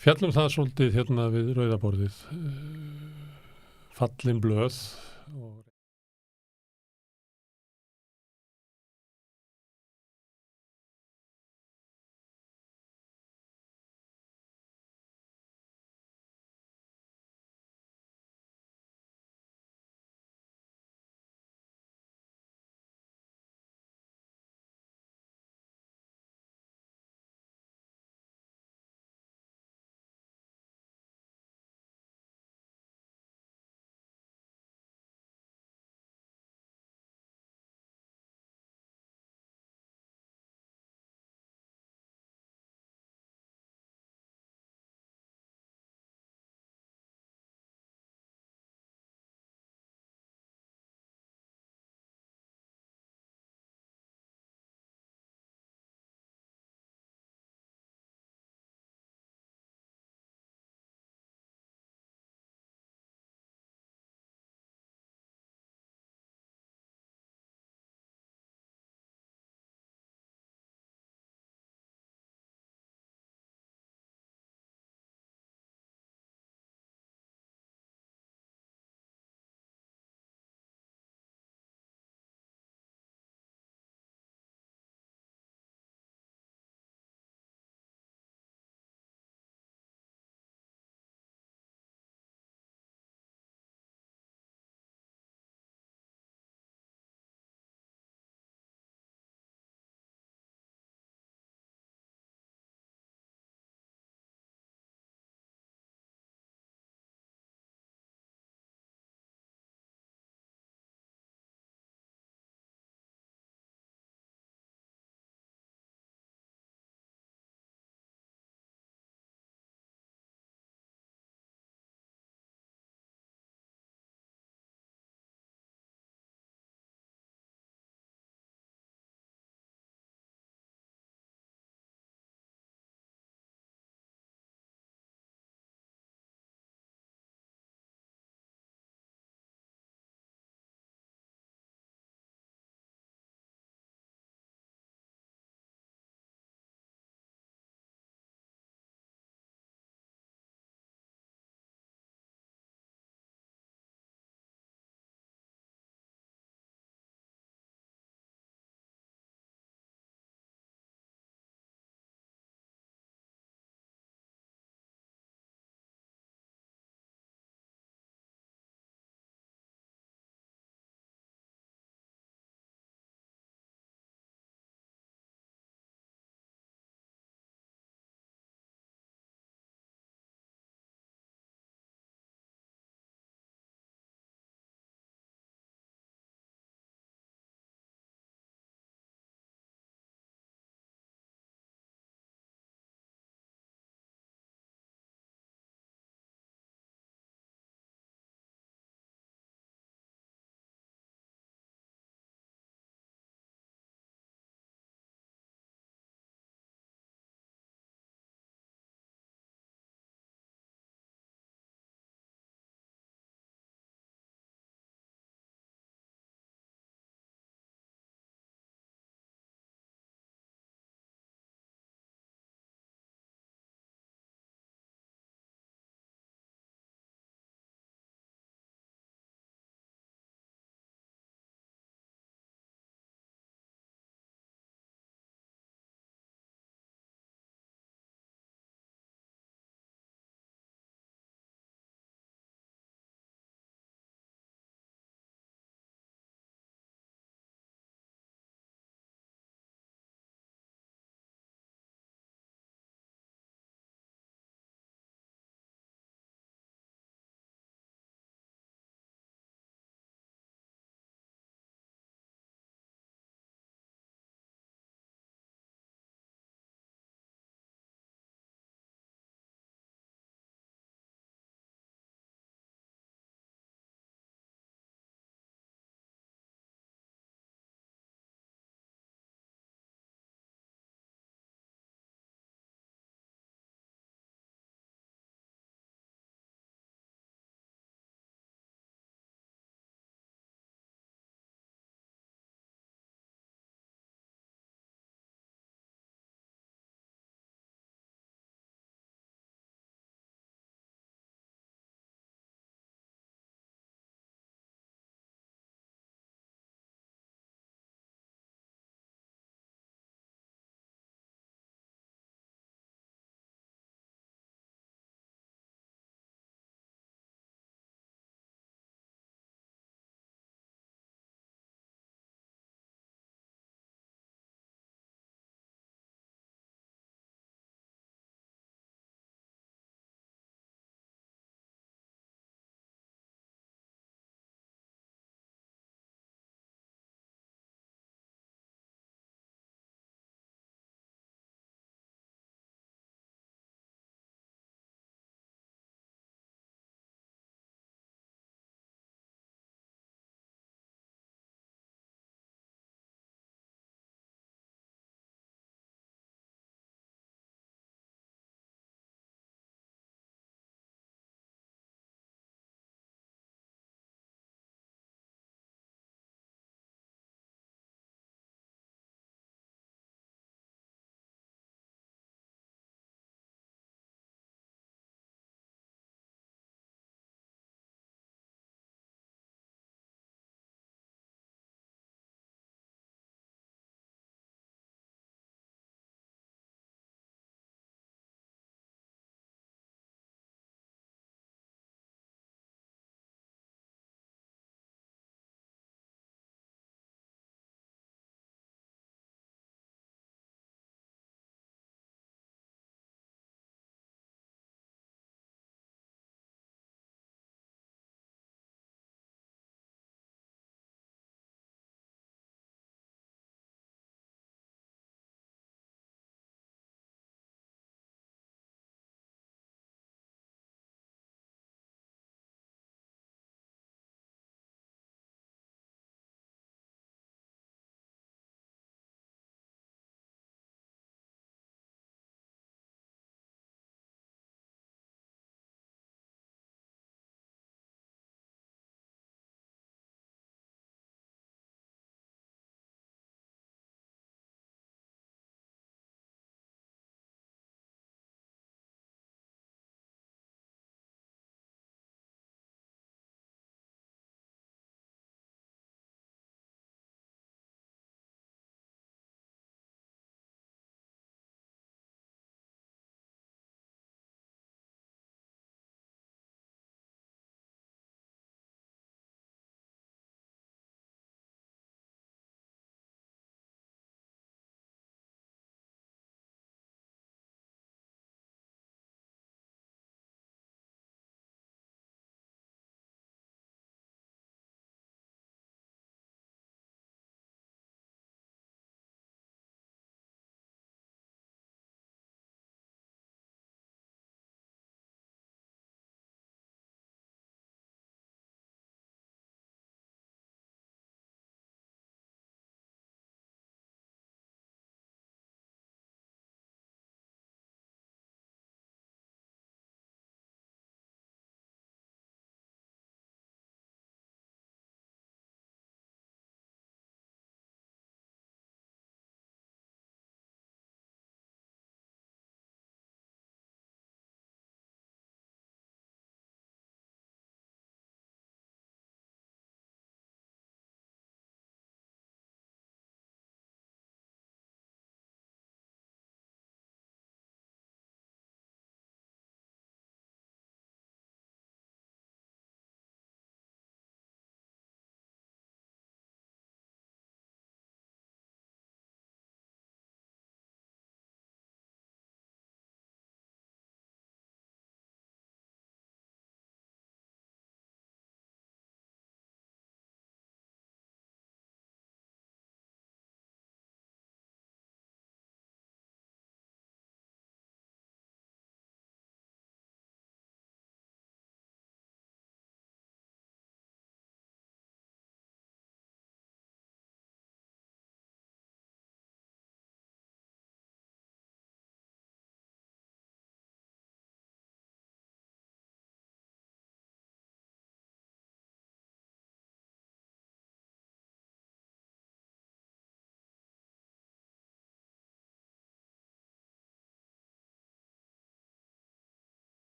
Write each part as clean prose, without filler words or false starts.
fjallum það svolítið hérna við rauðaborðið, fallin blöð og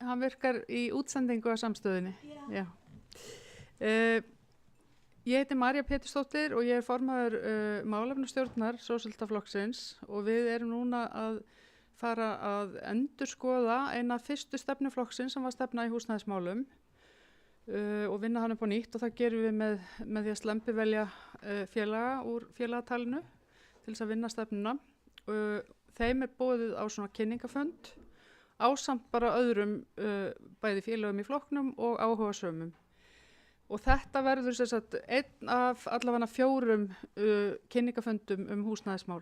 hann virkar í útsendingu á samstöðunni. Já. Ég heiti Marja Pétursdóttir og ég formaður málefnastjórnar Sósíaldemókrataflokksins og við erum núna að fara að endurskoða eina fyrstu stefnuflokksins sem var stefna í húsnæðismálum og vinna hann upp á nýtt og það gerum við með því að slempivelja félaga úr félagatalinu til þess að vinna stefnuna. Þeim boðið á svona kynningafönd ásamt bara öðrum bæði félögum í flokknum og áhugasömum. Og þetta verður sem sagt einn af allavega 4 kynningaföndum húsnæðismál.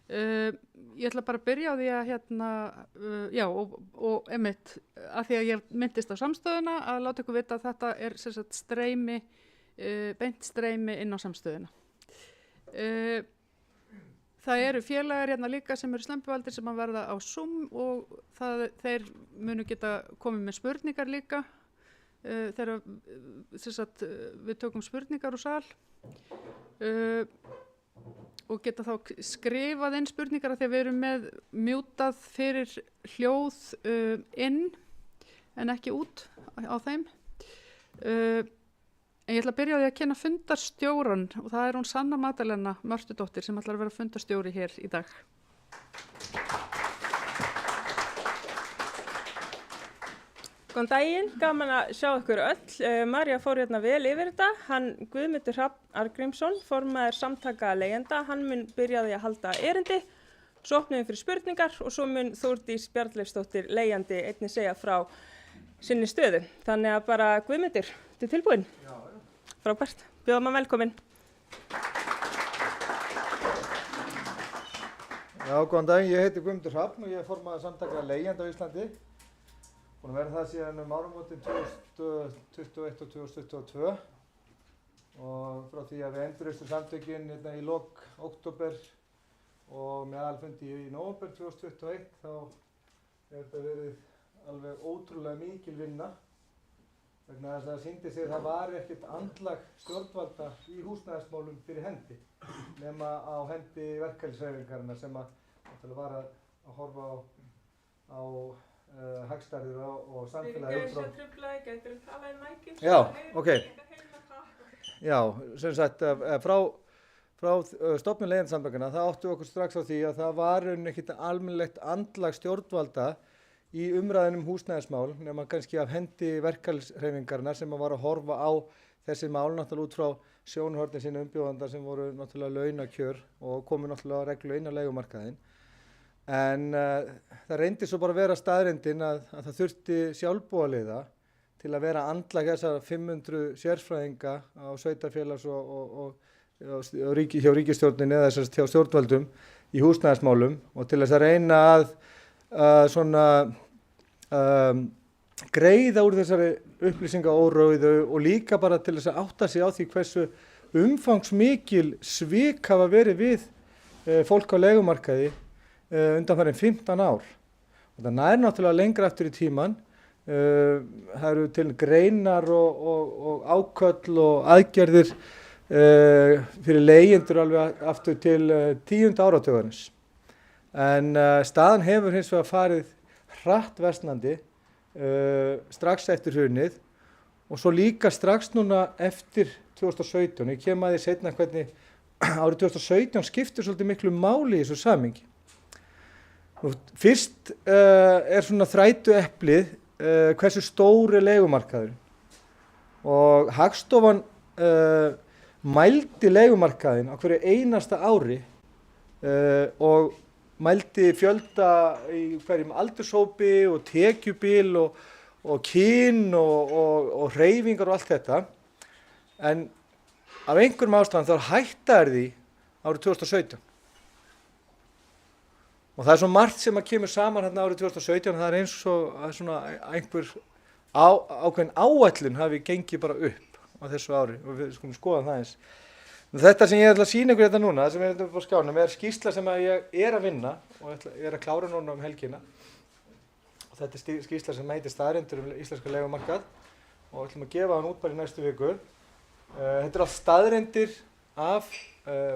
Ég ætla bara að byrja á því að og einmitt að því að ég myndist á samstöðuna að láta ykkur vita að þetta sem sagt beint streymi inn á samstöðuna. Það eru félagar líka sem eru slembivaldir sem að verða á Zoom og þeir munu geta komið með spurningar líka. Þegar við tökum spurningar úr sal og geta þá skrifað inn spurningar af því að við erum með mjútað fyrir hljóð inn en ekki út á þeim. En ég ætla að byrja á því að kynna fundarstjóran og það er hún Sanna Magdalena Mörtudóttir sem ætlar að vera fundarstjóri hér í dag. Góðan daginn, gaman að sjá ykkur öll. Marja fór vel yfir þetta. Hann Guðmundur Hrafn Arngrímsson, formaður samtaka leigjenda, hann mun byrja á því að halda erindi, svo opnum við fyrir spurningar og svo mun Þórdís Bjarnleifsdóttir leigjandi einnig segja frá sinni stöðu. Þannig að bara Guðmundur, ertu tilbúin? Já. Frábært, bjóðum að velkomin. Já, góðan daginn, ég heiti Guðmundur Hrafn og ég er formaður samtaka leigjenda á Íslandi. Búin að vera það síðan áramótin 2021 og 2022 og frá því að við endurreistum samtökin í lok október og með aðalfundi í nóvember 2021 þá hefur þetta verið alveg ótrúlega mikil vinna vegna þess að það sýndi sig að það var ekkert andlag stjórnvalda í húsnæðismálum fyrir hendi nema á hendi verkalýðshreyfingarinnar sem að var að horfa á hagstærðir og samfélagi Getur talað í mækinn? Já, ok. Já, sem sagt, frá stofnun leigjendasamtakanna það áttu okkur strax á því að það var ekkert almennilegt andlag stjórnvalda í umræðunum húsnæðismál nema kannski af hendi verkalýðshreyfingarinnar sem var að horfa á þessi mál náttúrulega út frá sjónarhorni sinna umbjóðanda sem voru náttúrulega launakjör og komu náttúrulega reglu inn á leigumarkaðinn. En það reyndi svo bara að vera staðreyndin að það þurfti sjálfboðaliða til að vera andlag þessar 500 sérfræðinga á sveitarfélags og hjá ríkisstjórninni eða þessast hjá stjórnvöldum í húsnæðismálum og til þess að reyna að greiða úr þessari upplýsingaóreiðu og líka bara til þess að átta sig á því hversu umfangsmikil svik hafa verið við fólk á leigumarkaði undanfarin 15 ár. Og það nær náttúrulega lengra aftur í tíman. Það eru til greinar og áköll og aðgerðir fyrir leigjendur alveg aftur til 10. áratugarins. En staðan hefur hins vegar farið hratt versnandi strax eftir hrunið og svo líka strax núna eftir 2017. Ég kem að því seinna hvernig árið 2017 skiptir svolítið miklu máli í þessu samhengi. Fyrst svona þrætueplið hversu stór leigumarkaðurinn og Hagstofan mældi leigumarkaðinn á hverju einasta ári og mældi fjölda í hverjum aldurshópi og tekjubil og kyn og hreyfingar og allt þetta en af einhverjum ástæðum þá hætta því árið 2017. Og það er svo margt sem að kemur saman hérna árið 2017, það er eins og að svona einhver ákveðin áætlun hafi gengið bara upp á þessu ári og við skulum skoða það eins. Þetta sem ég ætla að sýna ykkur þetta núna, sem er upp á skjánum, er skýrsla sem að ég er að vinna og ég er að klára núna helgina. Og þetta er skýrsla sem heitir Staðreyndir íslenska leigumarkað og við ætlum að gefa hann út bara í næstu viku. Þetta er allt staðreyndir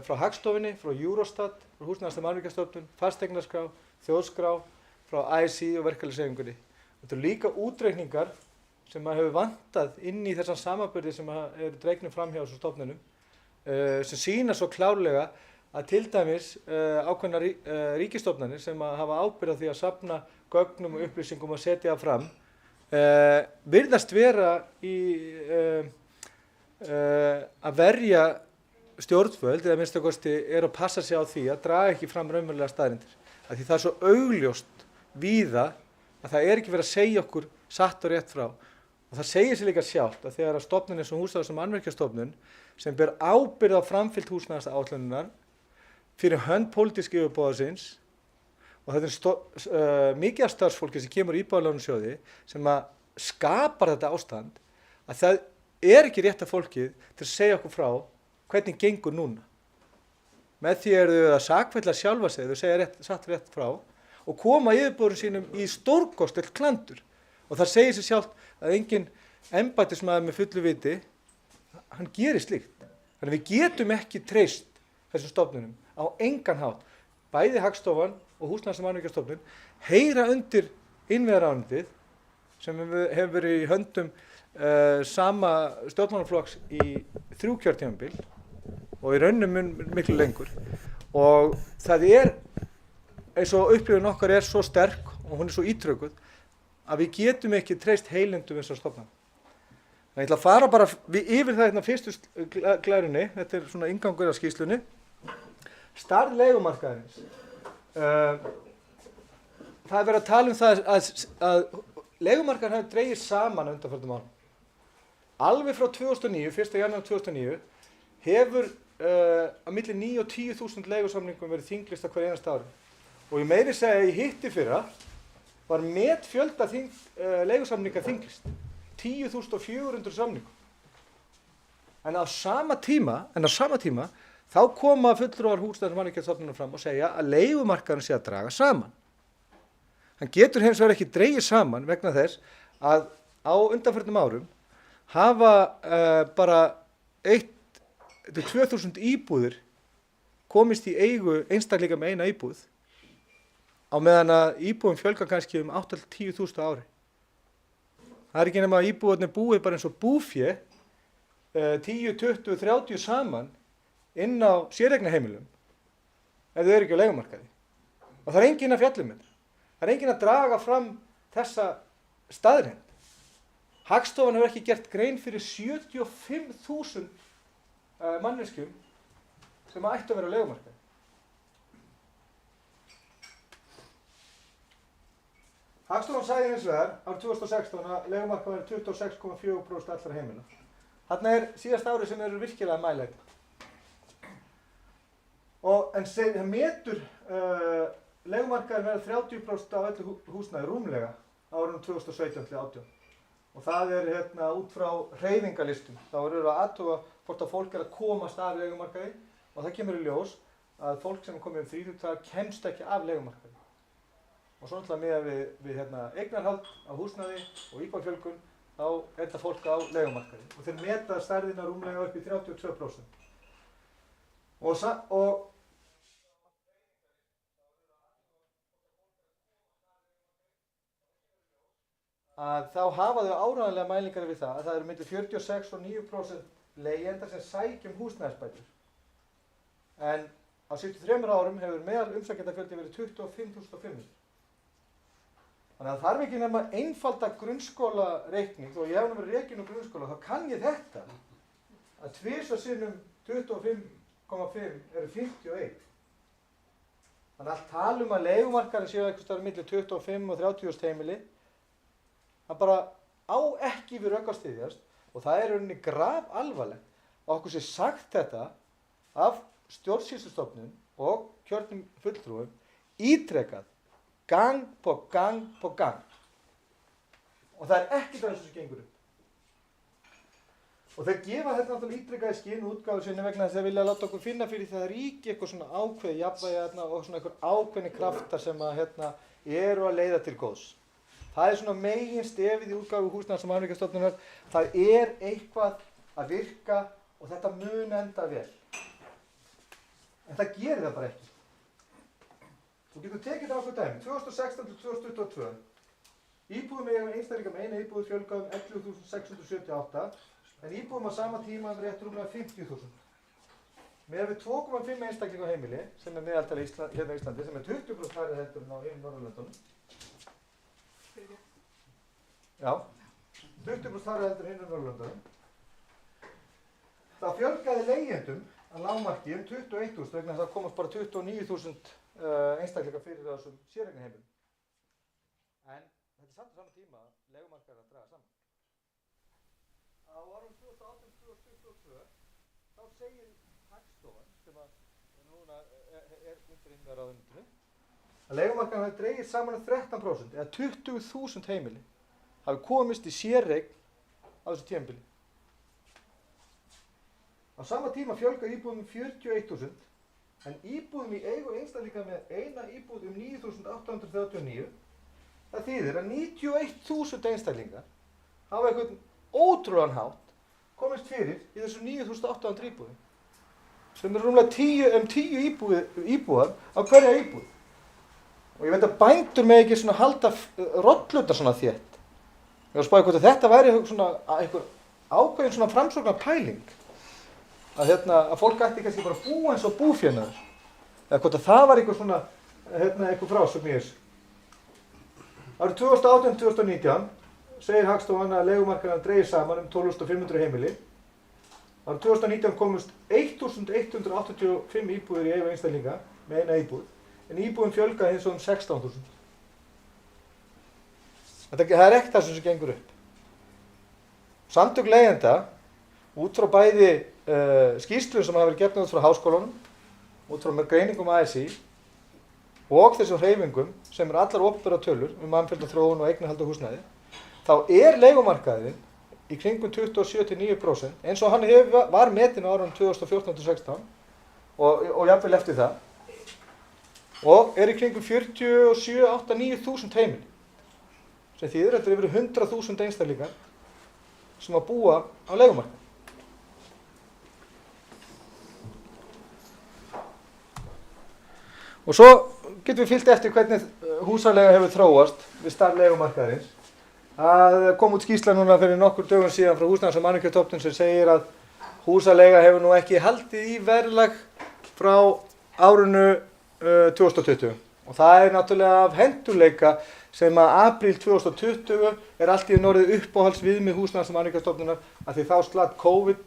frá Hagstofunni, frá Eurostat, frá Húsnæðis- og mannvirkjastofnun, fasteignaskrá, þjóðskrá, frá ASÍ og verkalýðshreyfingunni. Þetta eru líka útreikningar sem að hefur vantað inn í þessan samanburði sem eru dregnir fram hjá þessum stofnunum sem sýna svo klárlega að til dæmis ákveðnar ríkisstofnanir sem að hafa ábyrgð á því að safna gögnum og upplýsingum og setja það fram virðast vera í að verja stjórnvöld eða minnst að kosti að passa sig á því að draga ekki fram raunverulega staðreyndir. Því það er svo augljóst víða að það er ekki verið að segja okkur satt og rétt frá. Og það segir sér líka sjálft að þegar að stofnun eins og Húsnæðis- og mannvirkjastofnun sem ber ábyrgð á framfylgd húsnæðisáætlunarinnar fyrir hönd pólitíska yfirboðarsins og þetta er mikið af starfsfólki sem kemur í Íbúðalánasjóði sem að skapar þetta ástand að það er ekki rétta fólkið til að segja okkur frá hvernig gengur núna. Með því eru þau að sakfella sjálfa sig, þau segja satt rétt frá og koma yfirboðurum sínum í stórkostlegt klandur. Og það segir sér sjálft að engin embættismaður með fullu viti, hann gerir slíkt. Þannig við getum ekki treyst þessum stofnunum á engan hátt. Bæði Hagstofan og Húsnæðis- og mannvirkjastofnun heyra undir innviðaráðuneytið sem hefur verið í höndum sama stjórnmálaflokks í 3 kjörtímabil og í raunum miklu lengur. Og það er, eins og upplifun okkar er svo sterk og hún er svo ítrökuð, að við getum ekki treyst heilindum þessar stofnana. Þannig ég ætla að fara bara yfir það hérna fyrstu glærunni, þetta er svona inngangur af skýrslunni. Stærð leigumarkaðarins. Það er verið að tala um það að leigumarkaðurinn hefur dregið saman undanförnum árum. Alveg frá 2009, 1. janúar 2009, hefur á milli 9 og 10.000 leigusamningum verið þinglista hver einasta ári. Og ég meiri segja í hitti fyrra var metfjölda leigusamninga þinglist. 10.400 samningum. En á sama tíma þá koma fulltrúar Húsnæðis- og mannvirkjastofnunar fram og segja að leigumarkaðurinn sé að draga saman. Hann getur hins vegar ekki dregið saman vegna þess að á undanförnum árum hafa bara 1-2.000 íbúðir komist í eigu einstaklinga með eina íbúð á meðan að íbúðum fjölga kannski 8-10.000 ári. Það er ekki nema að íbúðarnir búið bara eins og búfé 10, 20, 30 saman inn á séreignaheimilum ef þau eru ekki á leigumarkaði. Og það er enginn að fjalla um þetta. Það er enginn að draga fram þessa staðreynd. Hagstofan hefur ekki gert grein fyrir 75.000 manneskjum sem ættu að vera á leigumarkaði. Hagstofan sagði hins vegar árið 2016 að leigumarkaður er 26,4% allra heimila. Þarna er síðast árið sem eru virkilega að mæla þetta. En það metur leigumarkaður verður 30% af öllu húsnæði rúmlega árunum 2017-18. Og það er út frá hreyfingalistum. Þá eru að athuga hvort að fólk er að komast af leigumarkaði og það kemur í ljós að fólk sem er komið um 30 kemst ekki af leigumarkaði. Og svo náttúrulega við eignarhald á húsnæði og íbúafjölgun þá er þetta fólk á leigumarkaði. Og þeir meta stærðina rúmlega upp í 32%. Og að þá hafa þau áreiðanlega mælingar við það að það eru milli 46 og 9% leigjenda sem sækja húsnæðisbætur. En á síðustu 3 árum hefur meðal umsækjendafjöldi verið 25.500. Þannig að það þarf ekki nema einfalda grunnskólareikning og ég hef verið rekinn úr grunnskóla, þá kann ég þetta að 2 sinnum 25,5 eru 51. Þannig að allt tala að leigumarkaðurinn séu einhvers staðar milli 25 og 30.000 heimili. Það bara á ekki við rök að styðjast og það er rauninni grafalvarlegt að okkur sé sagt þetta af stjórnsýslustofnun og kjörnum fulltrúum ítrekað gang på gang på gang. Og það er ekkert af þessu sem gengur upp. Og þeir gefa þetta náttúrulega ítrekað í skinn útgáfu sinni vegna þess að þeir vilja láta okkur finna fyrir því að það ríki eitthvað svona ákveði jafnvægi og svona eitthvað ákveðni kraftar sem að eru að leiða til góðs. Það er svona megin stefið í útgáfu Húsnæðis- og mannvirkjastofnunar. Það er eitthvað að virka og þetta mun enda vel. En það gerir það bara ekki. Þú getur tekið það á okkur dæmi. 2016 til 2022 Íbúðum einstaklinga með eina íbúð fjölgaði um 11.678 en íbúðum á sama tíma rétt rúmlega 50.000. Með við 2,5 einstaklinga á heimili, sem meðaltali hérna á Íslandi, sem 20% færri heldur en á hinum Norðurlöndunum. Já, 20% færri heldur en hinum Norðurlöndunum. Það fjölgaði leigjendum að lágmarki 21.000 vegna þess að það komast bara 29.000 einstaklingar fyrir þessum séreignaheimilum. En þetta samt á sama tíma leigumarkaður að draga saman. Á árum 2018-2022 þá segir Hagstofan, sem núna undir innviðaráðuneytinu, að leigumarkaður hafi dregið saman 13% eða 20.000 heimili hafi komist í séreign á þessu tímabili. Á sama tíma fjölga íbúðum 41.000 en íbúðum í eigu einstaklinga með eina íbúð 9.839. Það þýðir að 91.000 einstaklingar hafa einhvern ótrúlegan hátt komist fyrir í þessu 9.800 íbúðum sem rúmlega 10 íbúðar á hverja íbúð. Og ég veit að bændur með ekki svona halda rolllutar svona þétt. Ég var að spáði hvort að þetta væri svona einhver ákveðin svona framsóknar pæling. Að fólk ætti kannski bara að búa eins og búfénaður. Eða hvort að það var einhver svona, einhver frásögn í þessu. Árið 2018-2019 segir Hagstofan að leigumarkaðurinn dregið saman 12.500 heimili. Árið 2019 komust 1.185 íbúðir í eigu einstaklinga með eina íbúð, en íbúðum fjölgaði hins vegar 16.000. Það er ekkert það sem gengur upp. Samtök leigjenda, út frá bæði skýrslum sem hafa verið gefnar út frá háskólanum, út frá greiningum ASÍ og þessum hreyfingum sem allar opinberar tölur mannfjölda þróun og eignarhald og húsnæði, þá leigumarkaðurinn í kringum 27-9% eins og hann var metinn á árunum 2014-16 og jafnvel eftir það og í kringum 47-8-9.000 heimili sem þýðir að þetta yfir 100.000 einstaklingar sem að búa á leigumarkaði. Og svo getum við fylgt eftir hvernig húsaleiga hefur þróast við stærð leigumarkaðarins. Það kom út skýrsla núna fyrir nokkur dögum síðan frá Húsnæðis- og mannvirkjastofnun sem segir að húsaleiga hefur nú ekki haldið í verðlag frá árinu 2020. Og það er náttúrulega af hentugleika sem að apríl 2020 allt í einu orðið uppáhaldsviðmið Húsnæðis- og mannvirkjastofnunar af því þá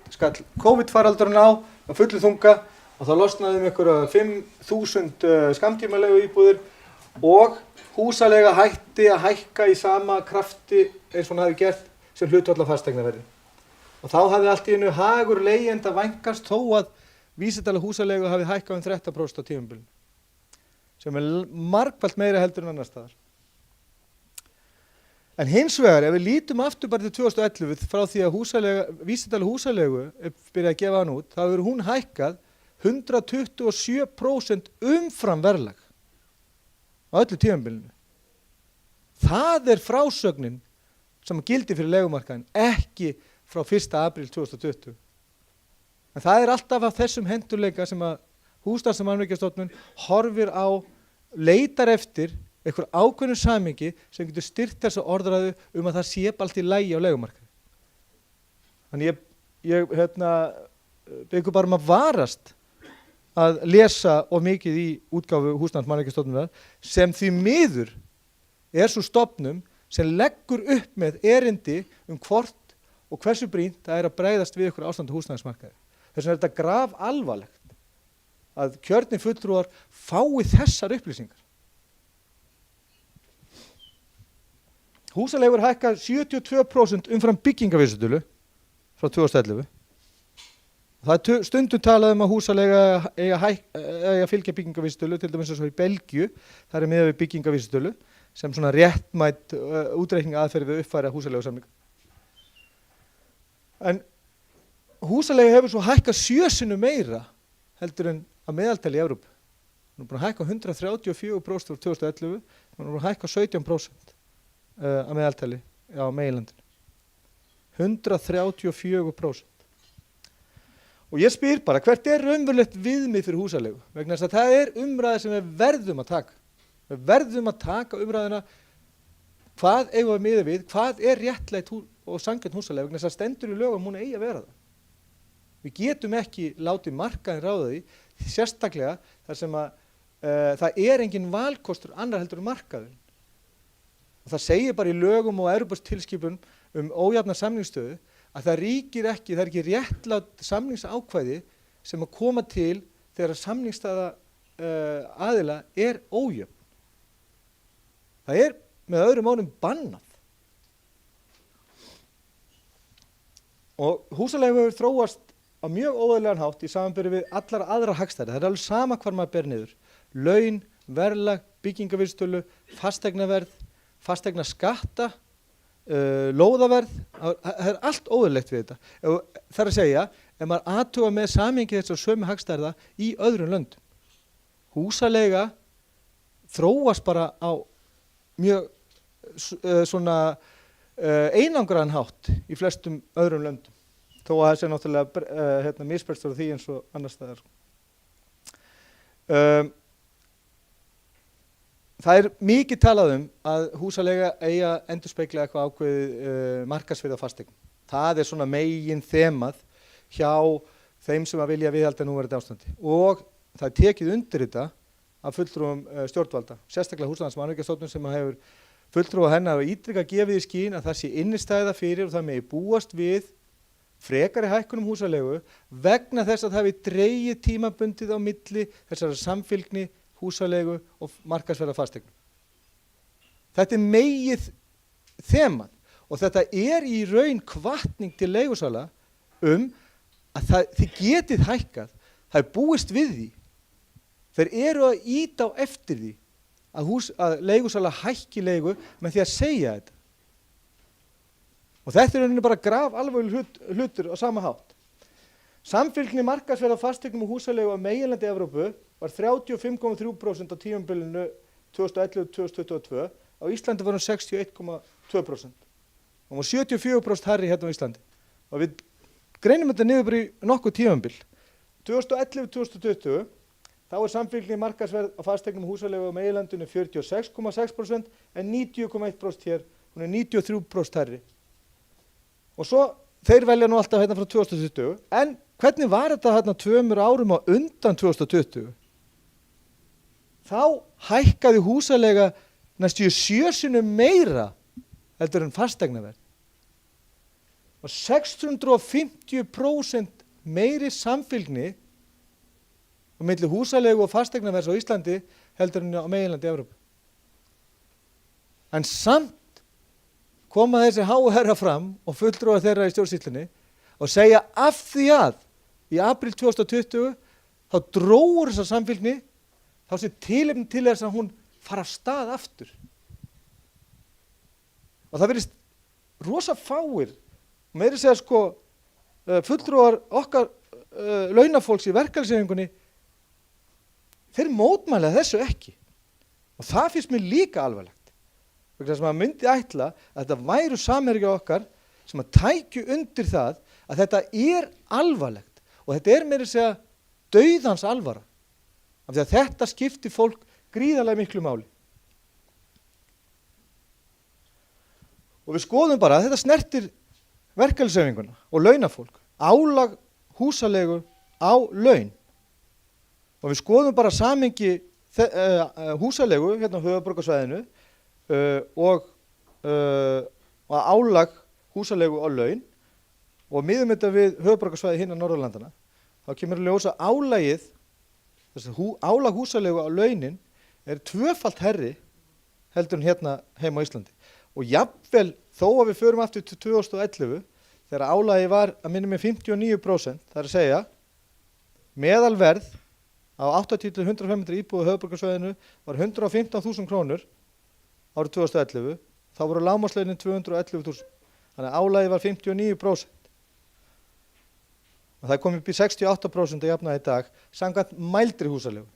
skall COVID-faraldurinn á fullu þunga. Og þá losnaði einhverja 5.000 skammtímalegu íbúðir og húsaleiga hætti að hækka í sama krafti eins og hún hafi gert sem hlutfall af fasteignaverði. Og þá hafði allt í einu hagur leigjenda vænkast þó að vísitala húsaleigu hafi hækkað 13% á tímabilinu, sem margfalt meira heldur en annars staðar. En hins vegar, ef við lítum aftur bara til 2011 frá því að vísitala húsalegu byrjaði að gefa hann út, þá hefur hún hækkað 127% umfram verðlag á öllu tímabilinu. Það er frásögnin sem gildi fyrir leigumarkaðinn, ekki frá 1. apríl 2020. En það er alltaf af þessum hentugleika sem að Húsnæðis- og mannvirkjastofnun horfir á, leitar eftir einhver ákveðnu samhengi sem getur styrkt þessa orðræðu að það sé allt í lagi á leigumarkaði. Þannig ég byggur bara að varast að lesa of mikið í útgáfu Húsnæðis- og mannvirkjastofnunar sem því miður svo stofnun sem leggur upp með erindi hvort og hversu brýnt það að bregðast við ykkur ástand á húsnæðismarkaði. Þess vegna þetta graf alvarlegt að kjörnir fulltrúar fái þessar upplýsingar. Húsaleigur hækka 72% umfram byggingavísitölu frá 2011. Það stundum talað að húsaleiga eiga að fylgja byggingavísitölu, til dæmis eins og í Belgíu, það miðað við byggingavísitölu sem svona réttmætt útreikning aðferð við uppfæra húsaleigusamninga. En húsaleiga hefur svo hækkað 7 sinnum meira heldur en að meðaltali í Evrópu. Hún búin að hækka 134% frá 2011, hún búin að hækka 17% að meðaltali á meginlandinu. 134%. Og ég spyr bara, hvert raunverulegt viðmið fyrir húsaleigu? Vegna þess að það umræða sem við verðum að taka. Við verðum að taka umræðina hvað eigum við miða við, hvað er réttlætt og sanngjarn húsaleiga, vegna þess að stendur í lögum hún eigi að vera það. Við getum ekki látið markaðinn ráða því, sérstaklega þar sem að það er engin valkostur annar heldur markaðurinn. Og það segir bara í lögum og Evróputilskipun ójafna samningsstöðu að það ríkir ekki, það er ekki réttlátt samningsákvæði sem að koma til þegar samningsstaða aðila er ójöfn. Það er með öðrum orðum bannað. Og húsaleiga hefur þróast á mjög óeðlilegan hátt í samanburði við allar aðra hagstæði. Það er alveg sama hvar maður ber niður. Laun, verðlag, byggingavísitölu, fasteignaverð, fasteignaskatta, lóðaverð, það er allt óeðlilegt við þetta. Það er að segja, ef maður athuga með samhengi þessar sömu hagstæða í öðrum löndum. Húsaleiga þróast bara á mjög einangraðan hátt í flestum öðrum löndum. Þó að það sé náttúrulega misbrestur á því eins og annars staðar. Það er mikið talað að húsaleiga eigi að endurspegla eitthvað ákveðið markaðsvirði á fasteignum. Það er svona megin þemað hjá þeim sem að vilja viðhalda núverandi ástandi. Og það er tekið undir þetta af fulltrúum stjórnvalda, sérstaklega Húsnæðis- og mannvirkjastofnun sem hefur fulltrúa hennar og ítrekað gefið í skyn að það sé innistæða fyrir og það megi búast við frekari hækkunum húsaleigu vegna þess að það hafi dregið tímabundið á milli þessara samfylgni, húsaleigu og markaðsverða fasteignum. Þetta er megið þemað og þetta er í raun hvatning til leigusala að þið getið hækkað, það er búist við því. Þeir eru að ýta á eftir því að leigusala hækki leigu með því að segja þetta. Og þetta er rauninni bara grafalvarlegur hlutur á sama hátt. Samfylgni markaðsverða fasteignum og húsaleigu á meginlandi Evrópu var 35,3% á tímabilinu 2011-2022. Á Íslandi var hún 61,2%. Hún var 74% hærri hérna á Íslandi. Og við greinum þetta niður bara í nokkuð tímabil. 2011-2020 þá er samfylgni markaðsverð á fasteignum og húsaleigu á meginlandinu 46,6% en 90,1% hér, hún er 93% hærri. Og svo, þeir velja nú alltaf hérna frá 2020, en hvernig var þetta hérna 2 árum á undan 2020? Þá hækkaði húsaleiga næstu 7 sinnum meira heldur en fasteignaverð. Og 650% meiri samfylgni á milli húsaleigu og fasteignaverðs á Íslandi heldur en á meginlandi Evrópu. En samt koma þessi HR fram og fulltrúar þeirra í stjórnsýslunni og segja af því að í apríl 2020 þá drógur þessa samfylgni þá sé tilefni til þess að hún fara af stað aftur. Og það virðist rosa fáir, meira að segja fulltrúar okkar launafólks í verkalýðshreyfingunni, þeir mótmæla þessu ekki. Og það finnst mér líka alvarlegt. Þess að maður myndi ætla að þetta væru samherjar okkar sem að tækju undir það að þetta er alvarlegt og þetta er meira að segja dauðans alvara. Af því að þetta skiptir fólk gríðarlega miklu máli. Og við skoðum bara að þetta snertir verkalýðshreyfinguna og launafólk, álag húsaleigu á laun. Og við skoðum bara samhengi húsaleigu hérna á höfuðborgarsvæðinu og álag húsaleigu á laun og miðum þetta við höfuðborgarsvæði hinna Norðurlandana, þá kemur að ljósa álagið, álag húsaleigu á launin er 2-falt herri heldur en hérna heima á Íslandi. Og jafnvel þó að við förum aftur til 2011 þegar álagið var að minna með 59%, það er að segja meðalverð á 80-105 íbúðu höfuðborgarsvæðinu var 115.000 krónur árið 2011, þá voru lágmarkslaunin 211.000. Þannig að álagið var 59%. Og það kom upp í 68% að jafnaði í dag, samkvæmt mældri húsaleigu.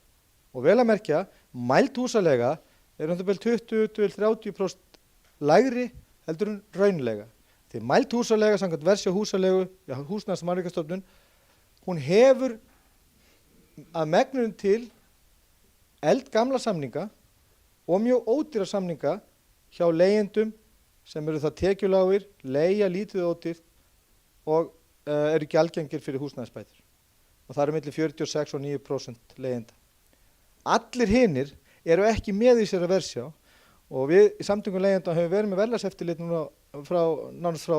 Og vel að merkja, mæld húsaleiga er 20-30% lægri heldur en raunlega. Því mæld húsaleiga, samkvæmt Verðsjá húsaleigu, Húsnæðis- og mannvirkjastofnun, hún hefur að megnum til eldgamla samninga og mjög ódýra samninga hjá leigjendum sem eru það tekjulágir, leigja lítið ódýrt og eru gjaldgengir fyrir húsnæðisbætur. Og það eru milli 46 og 9% leigjenda. Allir hinir eru ekki með í sér að versjá og við í samtökum leigjenda höfum verið með verðlagseftirlit núna nánast frá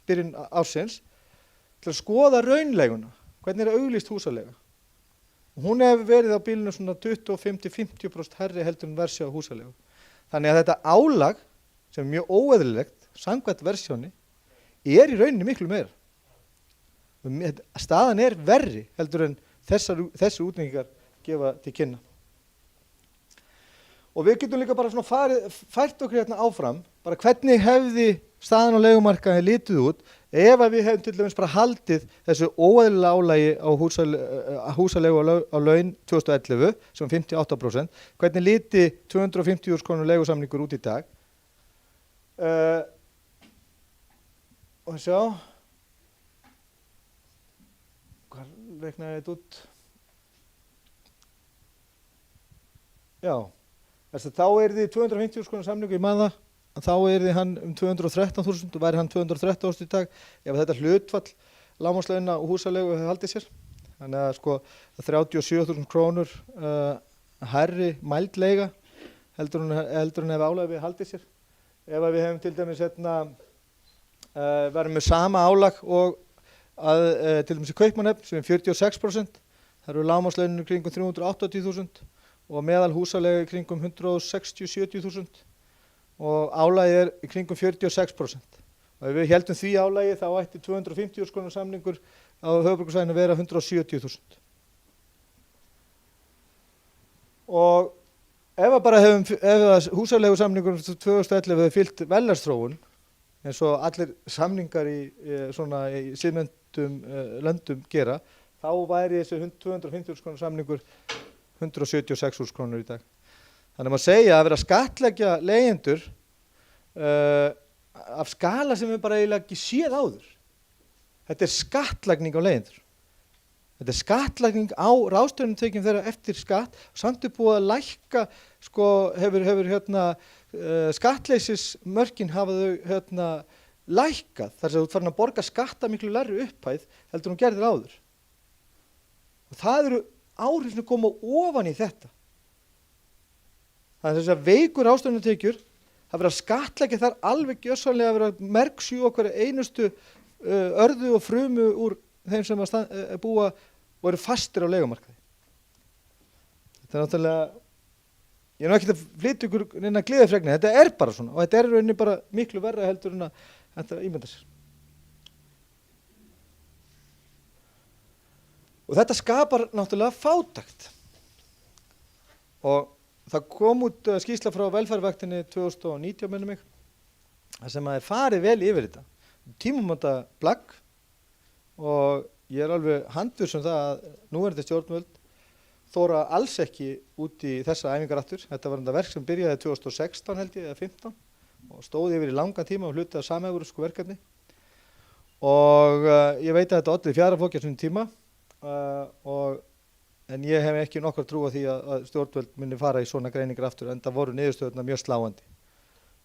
byrjun ársins til að skoða raunleiguna, hvernig er auglýst húsaleiga. Og hún hefur verið á bílunum svona 25-50% herri heldur en versjá húsaleigu. Þannig að þetta álag sem er mjög óeðlilegt samkvæmt versjóni er í rauninni miklu meira. Staðan er verri heldur en þessi útlengingar gefa til kynna. Og við getum líka bara svona fært okkur hérna áfram, bara hvernig hefði staðan á leigumarkaði litið út ef að við hefum til dæmis bara haldið þessu óeðlilega álagi á húsalegu á laun 2011 sem 58%, hvernig liti 250.000 krónur leigusamningur út í dag. Og sjá, hvað reiknaði þetta út? Já. Þá er þið 250.000 krónur samningu í maða, þá er þið hann 213.000 og væri hann 213.000 í dag ef þetta hlutfall lágmarkslauna og húsalegu hefði haldið sér. Þannig að sko 37.000 krónur hærri mæld leiga heldur en ef álagið við haldið sér. Ef við hefum til dæmis verið með sama álag og til dæmis í Kaupmannahöfn sem er 46%, það eru lágmarkslauninu kringum 380.000 og meðal húsalega í kringum 160-70.000 og álagið er í kringum 46%. Og ef við heldum því álagi þá ætti 250.000 krónur samningur á höfuðborgarsvæðinu að vera 170.000. Og ef húsalegu samningur 2011 hefði fylgt verðlagsþróun eins og allir samningar í siðmenntum löndum gera, þá væri þessi 250.000 krónur samningur 176.000 krónur í dag. Þannig að maður segja að vera að skattleggja leigjendur af skala sem við bara eiginlega ekki séð áður. Þetta er skattlagning á leigjendur. Þetta er skattlagning á ráðstöfunartekjum þeirra eftir skatt. Samt er búið að lækka, hefur skattleysismörkin hafa þau lækkað. Þar sem þú ert farin að borga skatta miklu lægri upphæð heldur hún gerðir áður. Og það eru áhrif sem koma ofan í þetta. Það er þess að veikur ráðstöfunartekjur hafa verið að skattleggja þar alveg gjörsamlega að vera að mergsjú okkar einustu örðu og frumu úr þeim sem búa og eru fastir á leigumarkaði. Þetta er náttúrulega, ég er ekki að flytja ykkur neina gleðifregni, þetta er bara svona og þetta er rauninni bara miklu verra heldur en að þetta ímynda sér. Og þetta skapar náttúrulega fátækt. Og það kom út skýrsla frá velferðarvaktinni 2019 minnum mig, sem að farið vel yfir þetta. Tímamóta plagg og ég er alveg handviss um það að núverandi stjórnvöld þóra alls ekki út í þessa æfingar aftur. Þetta var þetta verk sem byrjaði 2016 held ég eða 15 og stóði yfir í langan tíma og hluti af samhæfursku verkefni. Og ég veit að þetta olli fjáraflokki á þessum tíma. En ég hef ekki nokkar trú á því að stjórnvöld muni fara í svona greiningar aftur en það voru niðurstöðurnar mjög sláandi.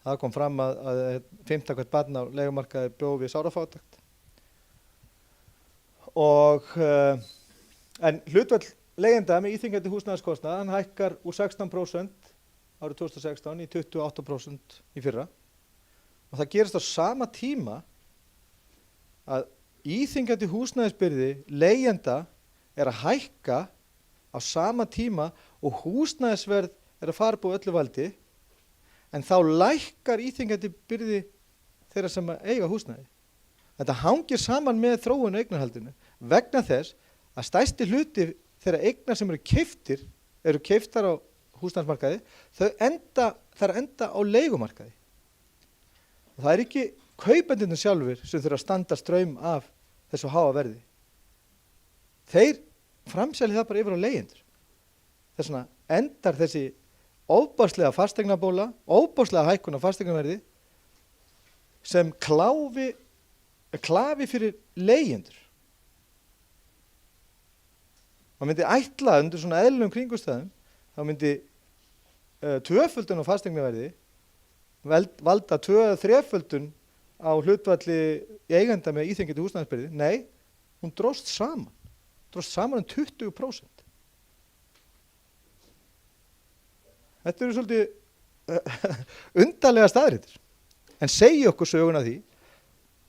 Það kom fram að 15 hvert barn á leigumarkaði bjó við sárafátækt. En hlutfall leigjenda með íþyngjandi húsnæðiskostnað hann hækkar úr 16% árið 2016 í 28% í fyrra. Og það gerist á sama tíma að íþyngjandi húsnæðisbyrði leigjenda er að hækka á sama tíma og húsnæðisverð er að fara búið öllu valdi en þá lækkar íþyngjandi byrði þeirra sem eiga húsnæði. Þetta hangir saman með þróun eignarhaldinu vegna þess að stærsti hluti þeirra eignar sem eru keyptar á húsnæðismarkaði, þær enda á leigumarkaði. Og það er ekki kaupendurnir sjálfur sem þurfa að standa straum af þessu háa verði. Þeir framselja það bara yfir á leigjendur. Þess vegna endar þessi ofboðslega fasteignabóla, ofboðslega hækkun á fasteignaverði sem klafi fyrir leigjendur. Man myndi ætla undir svona eðlilegum kringumstæðum, þá myndi tvöföldun á fasteignaverði valda 2-3-földun á hlutfalli eigenda með íþengjandi húsnæðisbyrði. Nei, hún dróst saman um 20%. Þetta eru svolítið undarlega staðreyndir, en segja okkur söguna því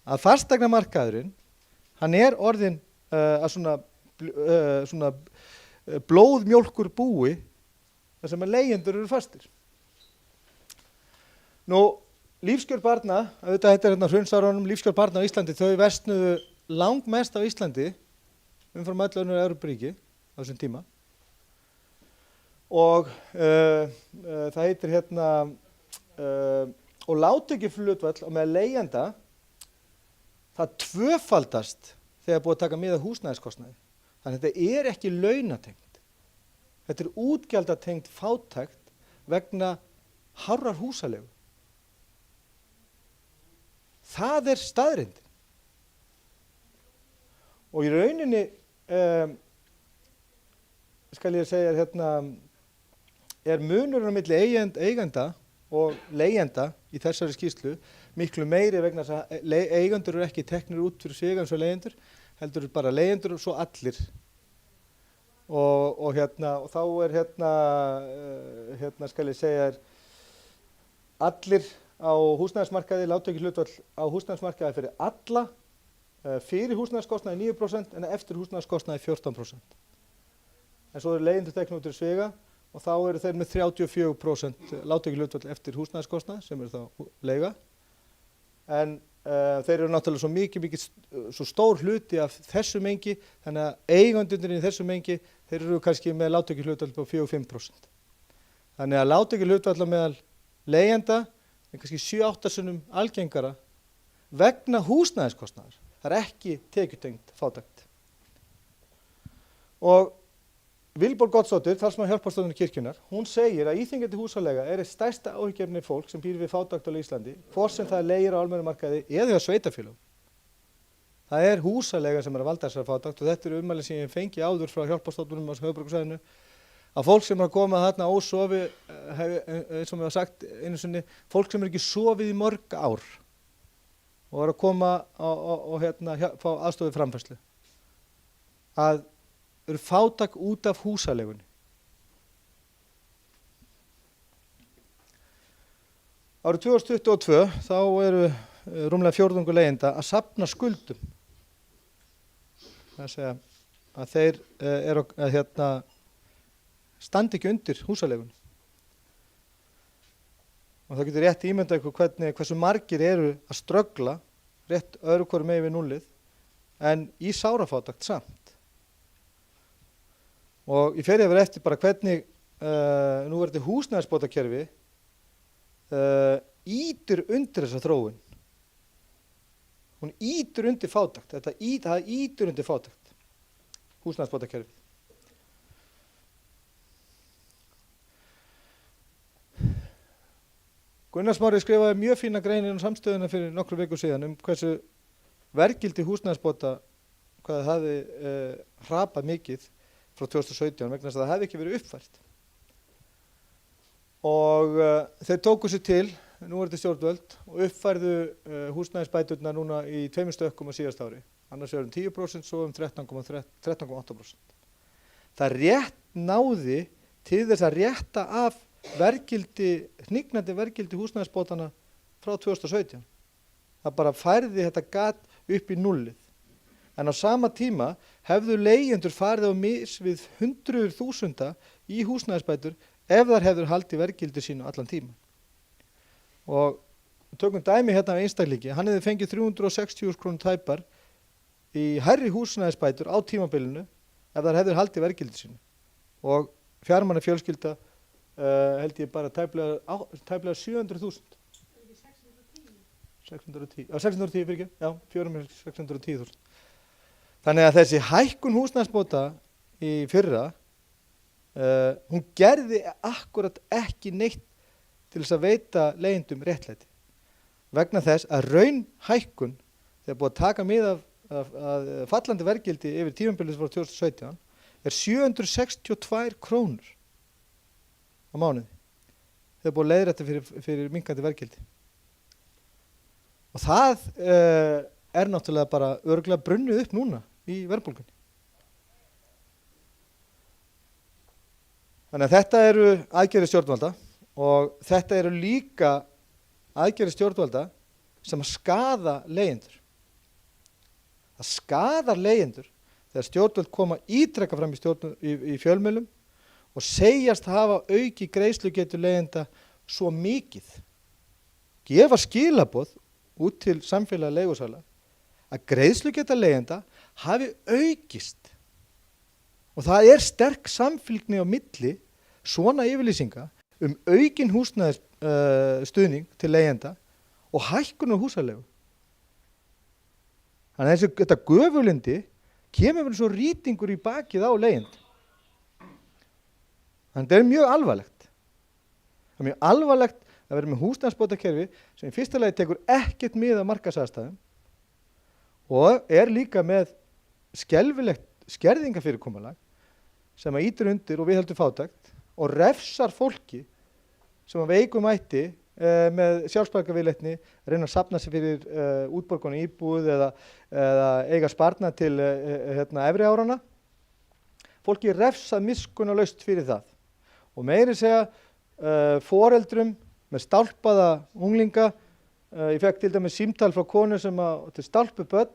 að fasteignamarkaðurinn, hann er orðinn að svona blóðmjólkur búi þar sem að leigjendur eru fastir. Nú, lífskjör barna, auðvitað þetta er hérna hrunsárunum, lífskjör barna á Íslandi, þau versnuðu langmest á Íslandi umfram öll önnur Evrópuríki á þessum tíma. Og það heitir hérna, og lágtekjuhlutfall á meðal leigjenda, það tvöfaldast þegar búið að taka mið af húsnæðiskostnaði. Þannig að þetta er ekki launatengt. Þetta er útgjaldatengt fátækt vegna hárrar húsaleigu. Það er staðreyndin. Og í rauninni, skal ég segja hérna, er munurinn á milli eigenda og leigjenda í þessari skýrslu miklu meiri vegna þess að eigendur eru ekki teknir út fyrir sig eins og leigjendur, heldur bara leigjendur og svo allir. Og þá er hérna skal ég segja allir á húsnæðismarkaði, lágtekjuhlutfall á húsnæðismarkaði fyrir alla, fyrir húsnæðiskostnaði 9% en eftir húsnæðiskostnaði 14%. En svo eru leigjendur teknir út fyrir sviga og þá eru þeir með 34% lágtekjuhlutfall eftir húsnæðiskostnað sem eru þá leiga. En þeir eru náttúrulega svo mikið svo stór hluti af þessu mengi, þannig að eigendurnir í þessu mengi, þeir eru kannski með lágtekjuhlutfall på 4-5%. Þannig að lágtekjuhlutfall meðal leigjenda er kannski 7-8 sinnum algengara vegna húsnæðiskostnaðar. Það er ekki tekjutengt fátækt. Og Vilborg Oddsdóttir, talsmaður hjálparstofnunar kirkjunnar, hún segir að íþyngjandi húsaleiga er eitt stærsta áhyggjuefni fólk sem býr við fátækt á Íslandi, hvort sem það leigir á almennum markaði eða hjá sveitarfélögum. Það er húsaleiga sem er að valda þessari fátækt og þetta eru ummæli sem ég fengi áður frá hjálparstofnunum á höfuðborgarsvæðinu, að fólk sem er að koma þarna ósofi, eins og mér var sagt einu sinni, fólk sem er ekki sofið í mörg ár og er að koma og fá aðstoð við framfærslu, að eru fátæk út af húsalegunni. Árið 2022 þá eru rúmlega fjórðungur leigjenda að safna skuldum. Það segja að þeir eru að standi ekki undir húsalegunni. Og það getur rétt ímyndað ykkur hversu margir eru að ströggla rétt öðru hvoru megin við núllið en í sárafátækt samt. Og ég fer yfir eftir bara hvernig núverandi húsnæðisbótakerfi ýtir undir þessa þróun. Hún ýtir undir fátækt. Það ýtir undir fátækt. Húsnæðisbótakerfi. Gunnar Smári skrifaði mjög fína grein inn á Samstöðuna fyrir nokkru viku síðan hversu verðgildi húsnæðisbóta, hvað það hafði hrapað mikið frá 2017 vegna þess að það hefði ekki verið uppfært. Og þeir tóku sér til, nú er þetta stjórnvöld, og uppfærðu húsnæðisbæturnar núna í 2 stökkum á síðast ári. Annars er 10%, svo 13,8%. Það rétt náði til þess að rétta af hnignandi verðgildi húsnæðisbótana frá 2017. Það bara færði þetta gat upp í nullið. En á sama tíma hefðu leigjendur farið á mis við 100.000 í húsnæðisbætur ef þær hefðu haldið verðgildi sínu allan tíma. Og tökum dæmi hérna af einstaklingi, hann hefði fengið 360.000 krónur tæpar í hærri húsnæðisbætur á tímabilinu ef þær hefðu haldið verðgildi sínu. Og fjármanna fjölskylda held ég bara tæplega 700.000. 610 fyrir ekki? Já, 4.610.000. Þannig að þessi hækkun húsnæðisbóta í fyrra, hún gerði akkurat ekki neitt til þess að veita leigjendum réttlæti. Vegna þess að raunhækkun, þegar búið að taka mið af fallandi verðgildi yfir tímabilið frá 2017, er 762 krónur á mánuði. þau búið leiðrætti fyrir minnkandi verðgildi. Og það er náttúrulega bara örugglega brunnið upp núna í verðbólgunni. Þannig að þetta eru aðgerðir stjórnvalda og þetta eru líka aðgerðir stjórnvalda sem að skaða leigjendur. Það skaðar leigjendur þegar stjórnvöld koma ítrekka fram í fjölmiðlum og segjast hafa auki greiðslugetu leigjenda svo mikið. Gefa skilaboð út til samfélaga leigusala að greiðslugeta leigjenda hafi aukist. Og það er sterk samfylgni á milli svona yfirlýsinga aukin húsnæðisstuðning til leigjenda og hækkun á húsaleigu. Þannig að þetta göfulindi kemur verið svo rýtingur í bakið á leigjendum. Þannig að þetta er mjög alvarlegt. Það er mjög alvarlegt að vera með húsnæðisbótakerfi sem í fyrsta lagi tekur ekkert mið af markaðsaðstæðum og er líka með skelfilegt skerðingafyrirkomulag sem að ýtir undir og viðheldur fátækt og refsar fólki sem að veikum ætti með sjálfsbjargarviðleitni reyna að safna sig fyrir útborgun íbúð eða eiga sparnað til efri árana. Fólki er refsað miskunnarlaust fyrir það. Og meiri segja foreldrum með stálpaða unglinga. Ég fekk til dæmis símtal frá konu sem til stálpu börn.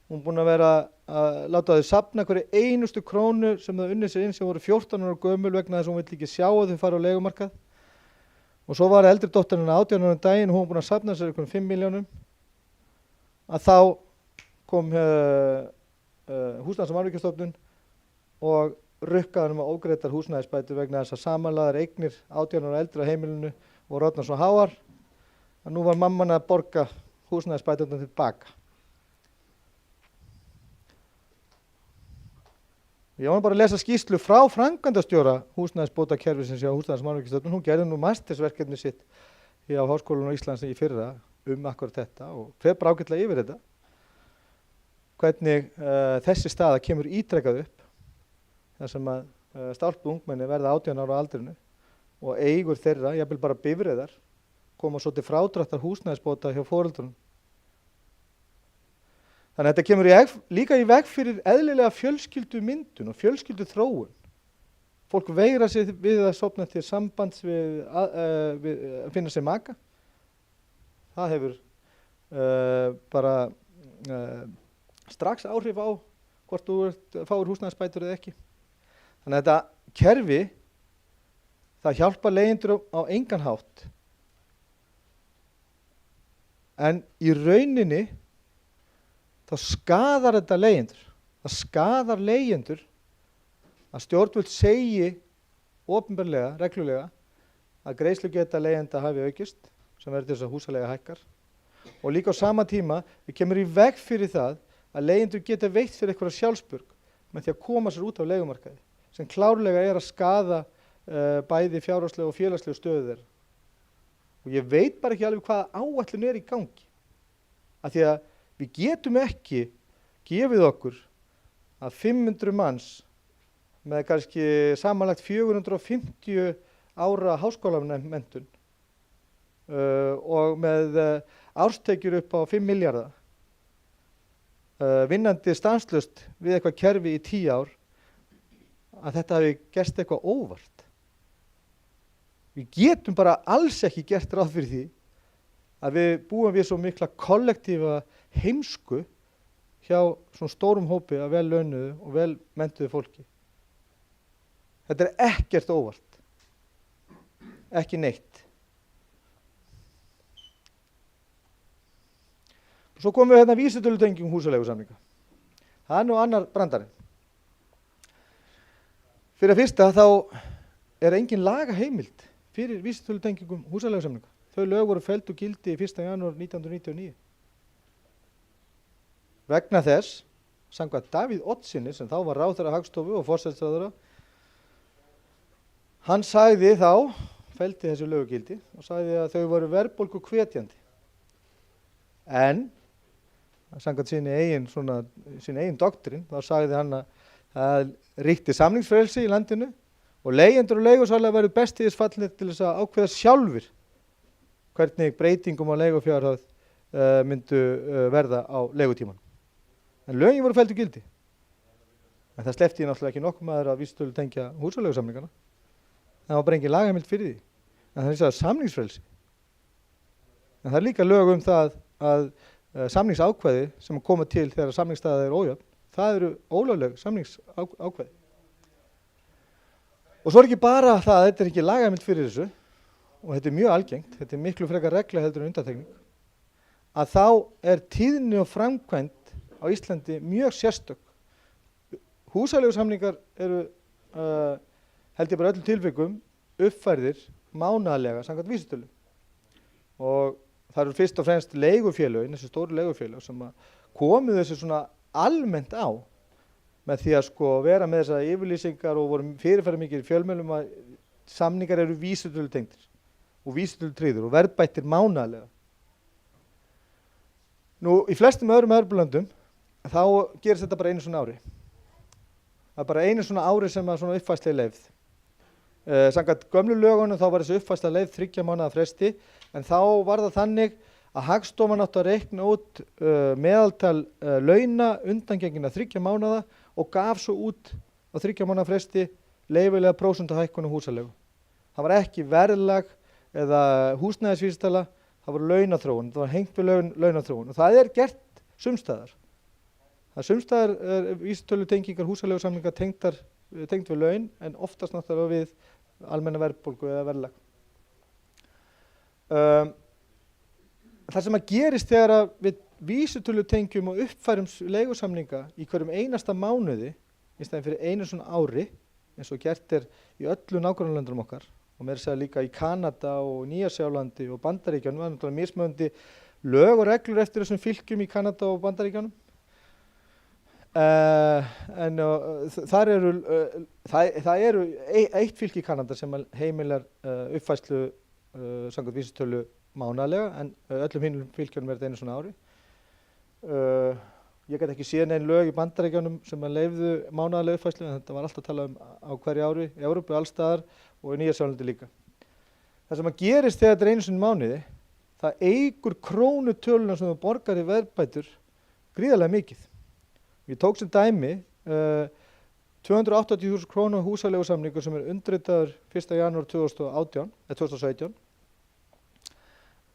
Hún búin að vera að láta þau safna hverju einustu krónu sem þau unnið sér inn sem voru 14 ára gömul vegna þess að hún vill ekki sjá að þau fara á leigumarkað. Og svo var eldri dóttirinn 18 ára daginn og hún búin að safna sér einhverjum 5 milljónum. Að þá kom Húsnæðis- og mannvirkjastofnun og rukkaði um að ógreiddar húsnæðisbætur vegna þess að samanlagðar eignir 18 ára eldri á heimilinu og orðnar svo háar að nú var mamman að borga húsnæðisbæturnar tilbaka. Ég var bara að lesa skýrslu frá framkvæmdastjóra húsnæðisbótakerfisins hjá Húsnæðis- og mannvirkjastofnun. Hún gerði nú mastersverkefni sitt hjá Háskólanum á Íslandi í fyrra akkurat þetta og fer bara ágætlega yfir þetta. Hvernig þessi staða kemur ítrekað upp þar sem að stálpuð ungmenni verða 18 ára á aldrinu og eigur þeirra, jafnvel bara bifreiðar, koma svo til frádráttar húsnæðisbóta hjá foreldrunum. Þannig að þetta kemur líka í veg fyrir eðlilega fjölskyldumyndun og fjölskylduþróun. Fólk veigra sig við að sofna til sambands við að finna sér maka. Það hefur bara strax áhrif á hvort þú fáir húsnæðisbætur eða ekki. Þannig að þetta kerfi, það hjálpar leigjendur á engan hátt. En í rauninni þá skaðar þetta leigjendur. Það skaðar leigjendur að stjórnvöld segi opinberlega, reglulega að greiðslugeta leigjenda hafi aukist sem verður til þess að húsaleiga hækkar og líka á sama tíma við kemur í veg fyrir það að leigjendur geta veitt fyrir eitthvað sjálfsbjörg með því að koma sér út af leigumarkaði sem klárlega er að skaða bæði fjárhagslega og félagslega stöðu þeirra. Og ég veit bara ekki alveg hvaða áætlun er í gangi af því að við getum ekki gefið okkur að 500 manns með kannski samanlagt 450 ára háskólamenntun og með árstekjur upp á 5 milljarða vinnandi stanslaust við eitthvað kerfi í 10 ár að þetta hafi gerst eitthvað óvart. Við getum bara alls ekki gert ráð fyrir því að við búum við svo mikla kollektífa heimsku hjá svona stórum hópi af vel launuðu og vel menntuðu fólki. Þetta er ekkert óvart. Ekki neitt. Svo komum við hérna vísitölutengingum húsaleigusamninga. Það er nú annar brandarinn. Fyrir að fyrsta þá er engin lagaheimild fyrir vísitölutengingum húsaleigusamninga. Þau lög voru felld úr gildi 1. janúar 1999. Vegna þess, samkvæmt Davíð Oddssyni sem þá var ráðherra Hagstofu og forsætisráðherra, hann sagði þá, felldi þessi lög úr gildi og sagði að þau voru verðbólgu hvetjandi. En, samkvæmt sín eigin doktrín, þá sagði hann að það ríkti samningsfrelsi í landinu Og leigjendur og leigusalar verður best í þess fallnir til þess að ákveða sjálfur hvernig breytingum á leigufjárhæð myndu verða á leigutíman. En lögin voru felld úr gildi. En það sleppti ég náttúrulega ekki nokkuð maður að vísitölu tengja húsaleigusamningana. Það var bara engin lagaheimild fyrir því. En það er þess að samningsfrelsi. En það er líka lög það að samningsákvæði sem koma til þegar samningsstaða er ójöfn, það eru ólögleg samningsákvæði. Og svo er ekki bara það að þetta er ekki lagaheimild fyrir þessu, og þetta er mjög algengt, þetta er miklu frekar regla heldur en undantekning, að þá er tíðni og framkvæmd á Íslandi mjög sérstök. Húsaleigusamningar eru, held ég bara öllum tilvikum, uppfærðir mánaðarlega samkvæmt vísitölu. Og það eru fyrst og fremst leigufélögin, þessi stóru leigufélög, sem komu þessu svona almennt á með því að vera með þessar yfirlýsingar og voru fyrirferðar mikið í fjölmiðlum að samningar eru vísitölu tengdir og vísitölu tryggðir og verðbættir mánaðarlega. Nú, í flestum öðrum Evrópulöndum þá gerist þetta bara einu svona ári. Það er bara einu svona ári sem að svona uppfærsla er leyfð. Samkvæmt gömlu lögunum þá var þessi uppfærsla leyfð 3 mánaða fresti, en þá var það þannig að Hagstofan átti að reikna út meðaltal launa undangengina 3 mánaða og gaf svo út á 3 mánaða fresti leyfilega prósentahækkun á húsaleigu. Það var ekki verðlag eða húsnæðisvísitala, það var launaþróun, það var hengt við launaþróun og það er gert sumstaðar. Það sumstaðar vísitölu tengingar húsaleigusamningar tengd við laun, en oftast náttúrulega við almenna verðbólgu eða verðlag. Það sem að gerist þegar að við vísitölu tengjum og uppfærum leigusamninga í hverjum einasta mánuði í stæðin fyrir einu svona ári, eins og gert er í öllu nágrannalöndunum okkar og meira að segja líka í Kanada og Nýja-Sjálandi og Bandaríkjunum, það er náttúrulega mismunandi lög og reglur eftir þessum fylkjum í Kanada og Bandaríkjunum. En það eru eitt fylki í Kanada sem heimilar uppfærslu samkvæmt vísitölu mánaðarlega, en öllum hinum fylkjunum er þetta einu svona ári. Ég get ekki séð nein lög í Bandaríkjunum sem leyfðu mánaðarlega uppfærslu, en þetta var alltaf að tala á hverju ári, í Evrópu allstaðar og í Nýja-Sjálandi líka. Það sem að gerist þegar þetta er einu sinni mánuði, það eykur krónutöluna sem þú borgar í verðbætur gríðarlega mikið. Ég tók sem dæmi 280.000 krónu húsaleigusamningur sem er undirritaður 1. janúar 2017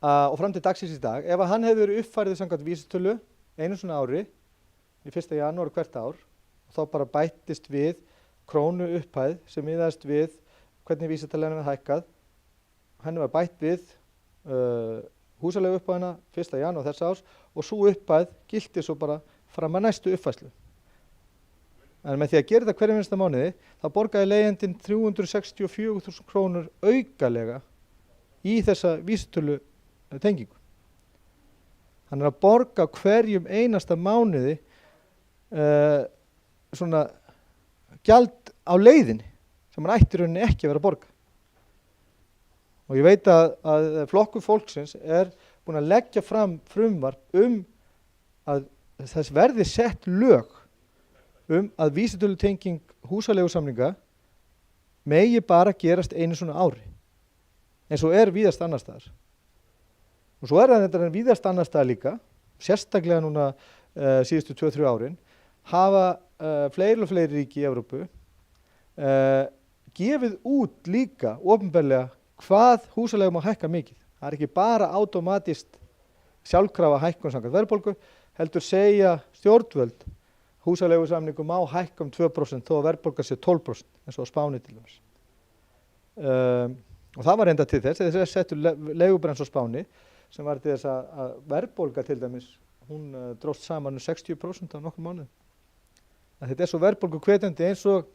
og fram til dagsins í dag. Ef hann hefði verið uppfærið samkvæmt vísitölu einu svona ári í 1. janúar hvert ár, þá bara bættist við krónu upphæð sem miðaðist við hvernig vísitalan er hækkað. Henni var bætt við húsaleigu upphæðina 1. janúar þess árs og svo upphæð gilti svo bara fram að næstu uppfærslu. En með því að gera þetta hverjum einasta mánuði, þá borgaði leigjandinn 364.000 krónur aukalega í þessa vísitölu tengingu. Hann er að borga hverjum einasta mánuði svona gjald á leiðinni sem hann ætti í rauninni ekki að vera að borga. Og ég veit að flokkur fólksins er búinn að leggja fram frumvarp að þess verði sett lög að vísitölu tenging húsaleigusamninga megi bara gerast einu svona ári, eins og er víðast annars staðar. Og svo er þetta víðast annars staðar líka, sérstaklega núna síðustu 2-3 árin, hafa fleiri og fleiri ríki í Evrópu gefið út líka opinberlega hvað húsaleigu má hækka mikið. Það er ekki bara automatist sjálfkrafa hækkun samkvæmt verðbólgu, heldur segja stjórnvöld húsaleigusamningu má hækka 2% þó að verðbólga sé 12%, eins og á Spáni til dæmis. Og það var enda til þess, þegar settu leigubremsu á Spáni, sem var til þess að verðbólga til dæmis, hún dróst saman 60% á nokkrum mánuðum. Þetta er svo verðbólgu hvetjandi eins og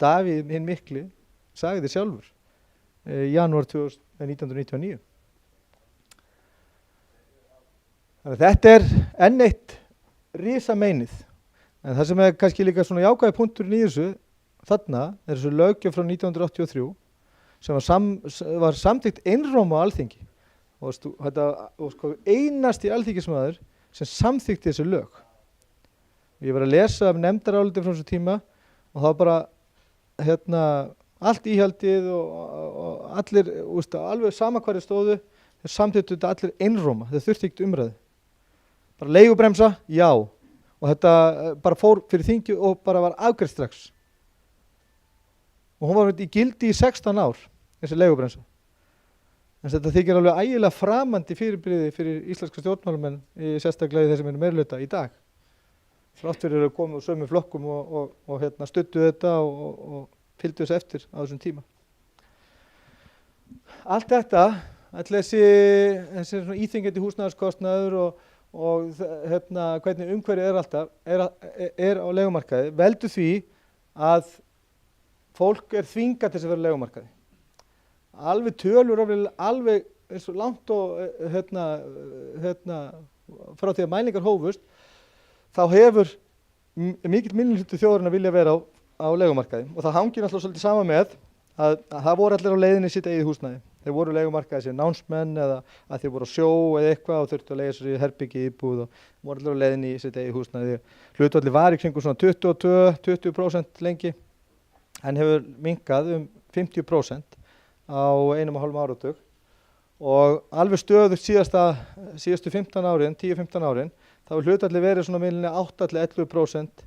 Davíð hinn mikli sagði sjálfur í janúar 1999. Þannig að þetta er enn eitt risameinið. En það sem er kannski líka svona jákvæði punkturinn í þessu, þarna er þessu löggjöf frá 1983 sem var samþykkt einróma á Alþingi. Og þetta var einasti alþingismaður sem samþykkti þessu lög. Ég var að lesa af nefndaráliti frá þessu tíma og það var bara, allt íhaldið og allir, alveg sama hvar þeir stóðu, þeir samþykktu þetta allir einróma, þeir þurfti ekkert umræðu. Bara leigubremsa, já. Og þetta bara fór fyrir þingi og bara var afgreitt strax. Og hún var í gildi í 16 ár, þessi leigubremsa. En þetta þykir alveg ægilega framandi fyrirbrigði fyrir íslenska stjórnmálamenn í sérstaklega í þessum meirihluta í dag. Þrátt fyrir að koma úr sömu flokkum og studdu þetta og fylgdu þessu eftir á þessum tíma. Allt þetta, þessi svona íþyngjandi húsnæðiskostnaður og hvernig umhverfið alltaf er á leigumarkaði, veldur því að fólk þvingað til þess að vera á leigumarkaði. Alveg tölur alveg eins og langt og frá því að mælingar hófust, þá hefur mikill minnihluti þjóðarinnar vilja vera á leigumarkaði og það hangir náttúrulega svolítið sama með að það voru allir á leiðinni sitt eigið húsnæði. Þeir voru leigumarkaði sem námsmenn eða að þeir voru á sjó eða eitthvað og þurftu að leiga sér í herbyggi íbúð og voru allir á leiðinni í sitt eigið húsnæði. Hlutfallið var í kringum svona 20% lengi en hefur minnkað 50% á 1,5 áratug og alveg stöðugt síðustu 10-15 árin, þá hefur hlutfallið verið svona milli 8-11%.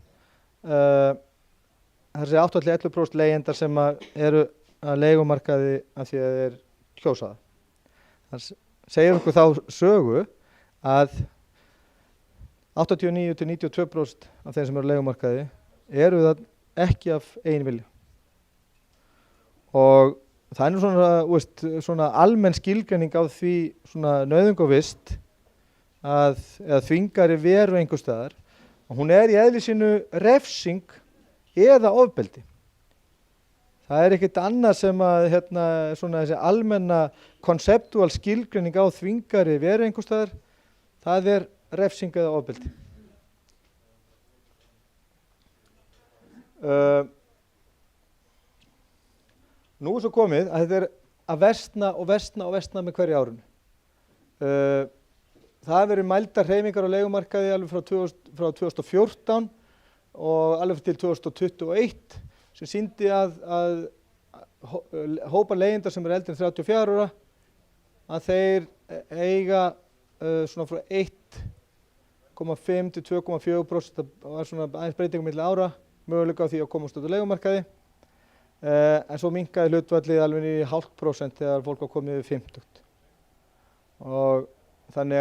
Það er 8-11% leigjendar sem eru að leigumarkaði af því að þeir kjósa það. Það segir okkur þá sögu að 89-92% af þeim sem eru á leigumarkaði eru það ekki af eigin vilja. Og það er svona almenn skilgreining á því svona nauðung og vist eða þvingari veru einhvers staðar og hún í eðli sínu refsing eða ofbeldi. Það er ekkert annað sem að svona þessi almenna konceptual skilgreining á þvingari veru einhvers staðar, það er refsing eða ofbeldi. Nú er svo komið að þetta er að versna með hverju árinu. Það hefur verið mældar hreyfingar á leigumarkaði alveg frá 2014 og alveg til 2021 sem sýndi að hópar leigjenda sem eru eldri en 34 ára að þeir eiga svona frá 1,5 til 2,4%, það var svona aðeins breytingum milli ára, möguleika á því að komast út á leigumarkaði. En svo minnkaði hlutfallið alveg í 0,5% þegar fólk var komið yfir 50. Og þannig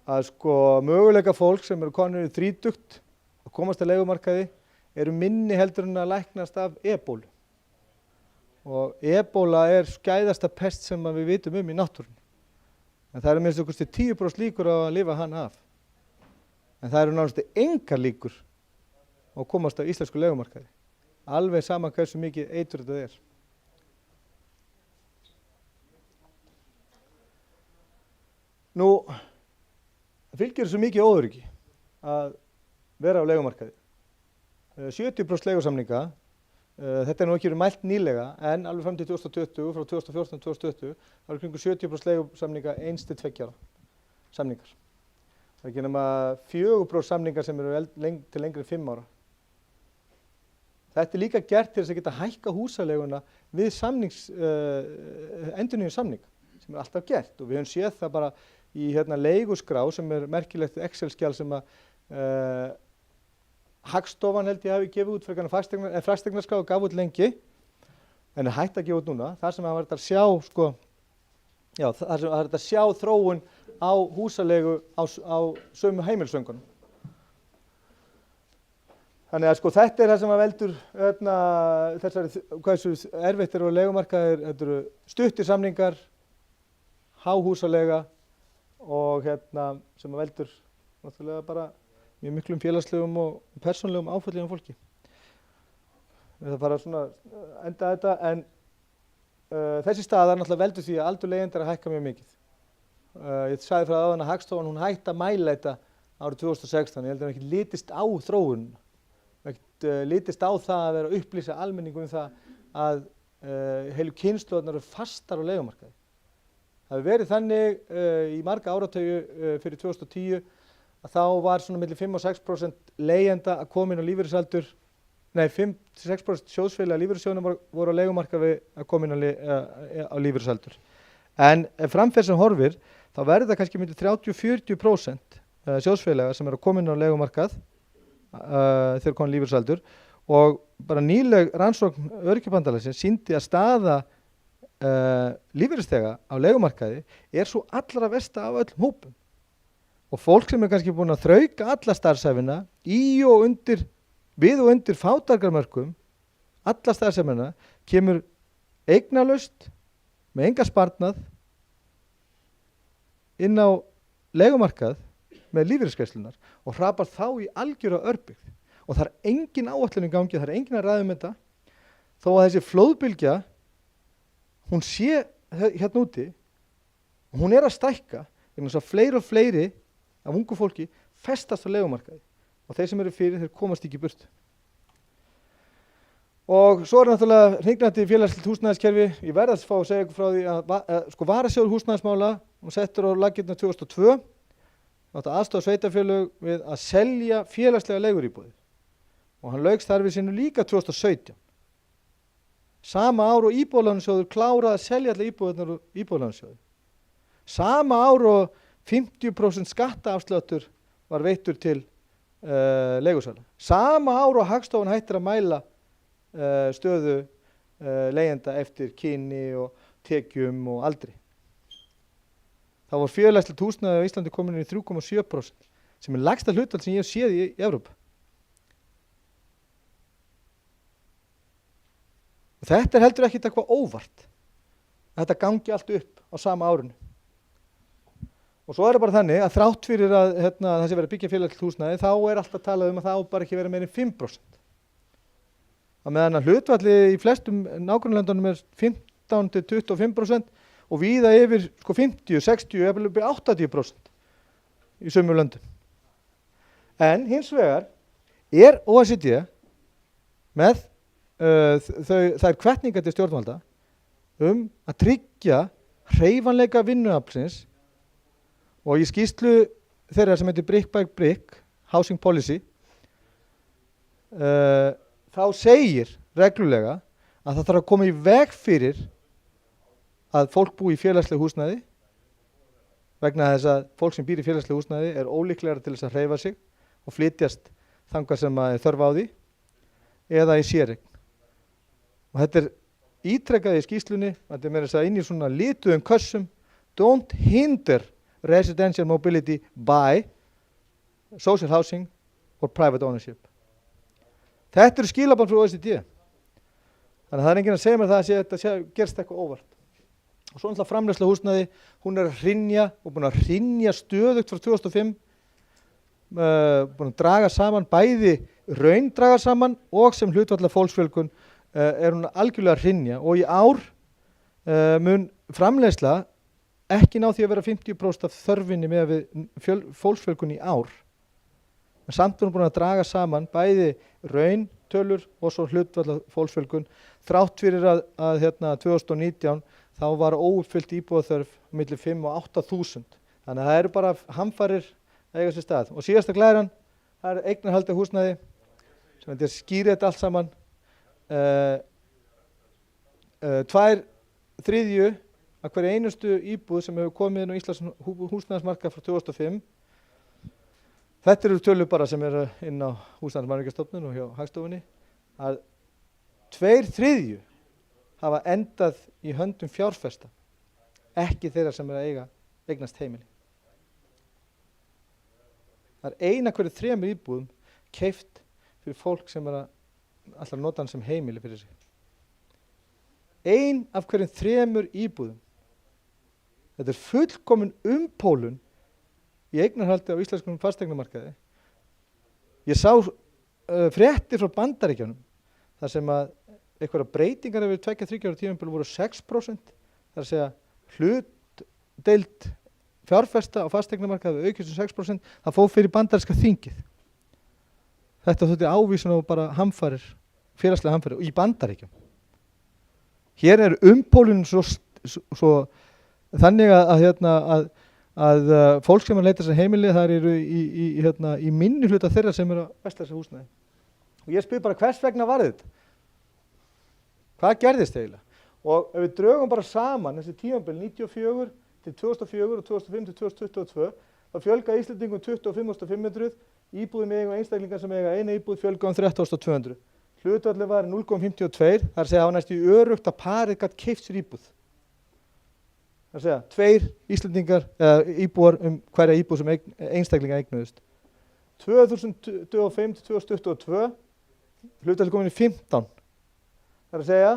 að sko möguleika fólk sem eru konur í 30 að komast á leigumarkaði eru minni heldur en að læknast af ebólu. Og ebóla er skæðasta pest sem við vitum í náttúrunni. En það eru minnst okkur 10% líkur á að lifa hann af. En það eru nánast engar líkur á að komast á íslensku leigumarkaði. Alveg sama hversu mikið eitur þetta er. Nú, fylgir þessu mikið óöryggi að vera á leigumarkaði. 70% leigusamninga, þetta er nú ekki verið mælt nýlega, en alveg fram til 2020, frá 2014 til 2020, það eru kringu 70% leigusamninga 1-2 ára samningar. Það er ekki nema 4% samningar sem eru til lengri en 5 ára. Þetta er líka gert til þess að geta hækka húsaleiguna við endurnýjun samning, sem er alltaf gert og við höfum séð það bara í leiguskrá sem er merkilegt Excel-skjal sem að Hagstofan held ég hafi gefið út frekar en fasteignaskrá og gaf út lengi en er hægt að gefa út núna, þar sem það var að sjá þar sem það var að sjá þróun á húsaleigu á sömu heimilsföngunum. Þannig að sko þetta er það sem að veldur hversu erfitt eru á leigumarkaði, þetta eru stuttir samningar, há húsaleiga og sem að veldur náttúrulega bara mjög miklum félagslegum og persónulegum áföllum fólki. Það fara svona enda þetta en þessi staða náttúrulega veldur því að aldur leigjenda er að hækka mjög mikið. Ég sagði frá áðan að Hagstofan hún hætti að mæla þetta árið 2016, ég held að það ekki litist á þróunina. Litist á það að vera að upplýsa almenningu það að heilu kynslóðarnar eru fastar á leigumarkaði. Það hefur verið þannig í marga áratugi fyrir 2010 að þá var svona milli 5 og 6% leigjenda að koma inn á lífeyrisaldur 5-6% sjóðsfélaga lífeyrissjóðanna voru á leigumarkaði að koma inn á lífeyrisaldur. En ef framferð sem horfir, þá verður það kannski myndi 30-40% sjóðsfélaga sem eru að koma inn á leigumarkað þegar komin lífeyrisaldur, og bara nýleg rannsókn Öryrkjabandalagsins sýndi að staða lífeyrisþega á leigumarkaði er svo allra versta af öllum hópum. Og fólk sem er kannski búin að þrauka alla starfsæfina við og undir fátækrarmörkum, alla starfsæfina, kemur eignalaust með enga sparnað inn á leigumarkað með lífeyrisgreiðslurnar og hrapar þá í algjöra örbyggð. Og það er engin áætlun í gangi, það er engin að ræða um þetta, þó að þessi flóðbylgja, hún sé hérna úti, og hún er að stækka, vegna þess að fleiri og fleiri af ungu fólki festast á leigumarkaði, og þeir sem eru fyrir, þeir komast ekki í burtu. Og svo er náttúrulega hringnandi félagslegt húsnæðiskerfi. Ég verð að fá að segja ykkur frá því að varasjóður húsnæðismála, hún settur á laggirnar 2002, átti aðstoða sveitarfélög við að selja félagslega leiguríbúðir. Og hann lauk starfi sínu líka 2017. Sama ár og Íbúðalánasjóður kláraði að selja allar íbúðirnar úr Íbúðalánasjóði. Sama ár og 50% skattaafsláttur var veittur til leigusala. Sama ár og Hagstofan hættir að mæla stöðu leigjenda eftir kyni og tekjum og aldri. Þá var félagslegt húsnæði á Íslandi komin inn í 3,7%, sem er lægsta hlutfall sem ég hef séð í Evrópu. Og þetta er heldur ekkert eitthvað óvart. Þetta gangi allt upp á sama árinu. Og svo er það bara þannig að þrátt fyrir að það sé verið að byggja félagslegt húsnæði, þá er alltaf talað um að það á bara ekki verið meira en 5%. Að meðan að hlutfalli í flestum nágrannalöndunum er 15-25% og víða yfir 50, 60, eða upp í 80% í sumum löndum. En hins vegar er OECD með þær hvatningar til stjórnvalda að tryggja hreyfanleika vinnuaflsins, og í skýrslu þeirra sem heitir Brick by Brick, Housing Policy, þá segir reglulega að það þarf að koma í veg fyrir að fólk búi í félagslegu húsnæði, vegna þess að fólk sem býr í félagslegu húsnæði er ólíklegra til þess að hreyfa sig og flytjast þangað sem er þörf á því, eða í séreign. Og þetta er ítrekkað í skýrslunni, þetta er meira að segja inn í svona lituðum kössum: don't hinder residential mobility by social housing or private ownership. Þetta eru skilaboð frá OECD. Þannig að það er enginn að segja mér það að þetta gerst eitthvað óvart. Og svo náttúrulega framleiðsla húsnæði, hún er að hrynja og búin að hrynja stöðugt frá 2005, búin að draga saman, bæði raun draga saman og sem hlutfall af fólksfjölgun er hún algjörlega að hrynja, og í ár mun framleiðsla ekki ná því að vera 50% af þörfinni með fólksfjölgun í ár. En samt er hún búin að draga saman bæði rauntölur og svo hlutfall af fólksfjölgun, þrátt fyrir að 2019 þá var óuppfyllt íbúðaþörf milli 5 og 8.000. Þannig að það eru bara hamfarir að eiga sér stað. Og síðasta glæran, það er eignarhaldi húsnæði, sem þetta skýrir þetta allt saman. 2/3 af hverju einustu íbúð sem hefur komið inn á Íslands húsnæðismarkað frá 2005. Þetta eru tölur bara sem eru inn á Húsnæðismannvirkjastofnun og hjá Hagstofunni, að 2/3 hafa endað í höndum fjárfesta, ekki þeirra sem er að eignast heimili. Það er 1 af hverju 3 íbúðum keypt fyrir fólk sem er að nota hann sem heimili fyrir sig. 1 af hverjum 3 íbúðum. Þetta er fullkomin umpólun í eignarhaldi á íslenskum fasteignamarkaði. Ég sá fréttir frá Bandaríkjunum þar sem að einhverja breytingar yfir 2-3 ára tímabil voru 6%, þar að segja hlutdeild fjárfesta á fasteignamarkaði aukist 6%, það fór fyrir bandaríska þingið. Þetta þótti ávísun á bara hamfarir, félagslega hamfarir í Bandaríkjum. Hér er umpólun svo þannig að fólk sem leita sér heimili, það eru í minni hluta þeirra sem eru að versla sér húsnæði. Og ég spyr bara hvers vegna var þetta? Hvað gerðist eiginlega? Og ef við drögum bara saman þessi tímabil 94 til 2004 og 2005 til 2022, þá fjölgaði Íslendingum 25.500, íbúðum eiga einstaklingar sem eiga eina íbúð fjölgaði 13.200. Hlutfallið var 0,52, það er að segja á næstu örugt að parið gat keypt sér íbúð. Það er að segja, 2 Íslendingar íbúar hverja íbúð sem einstaklingar eignuðust. 2025 til 2022, hlutfallið komin í 15. Það er að segja,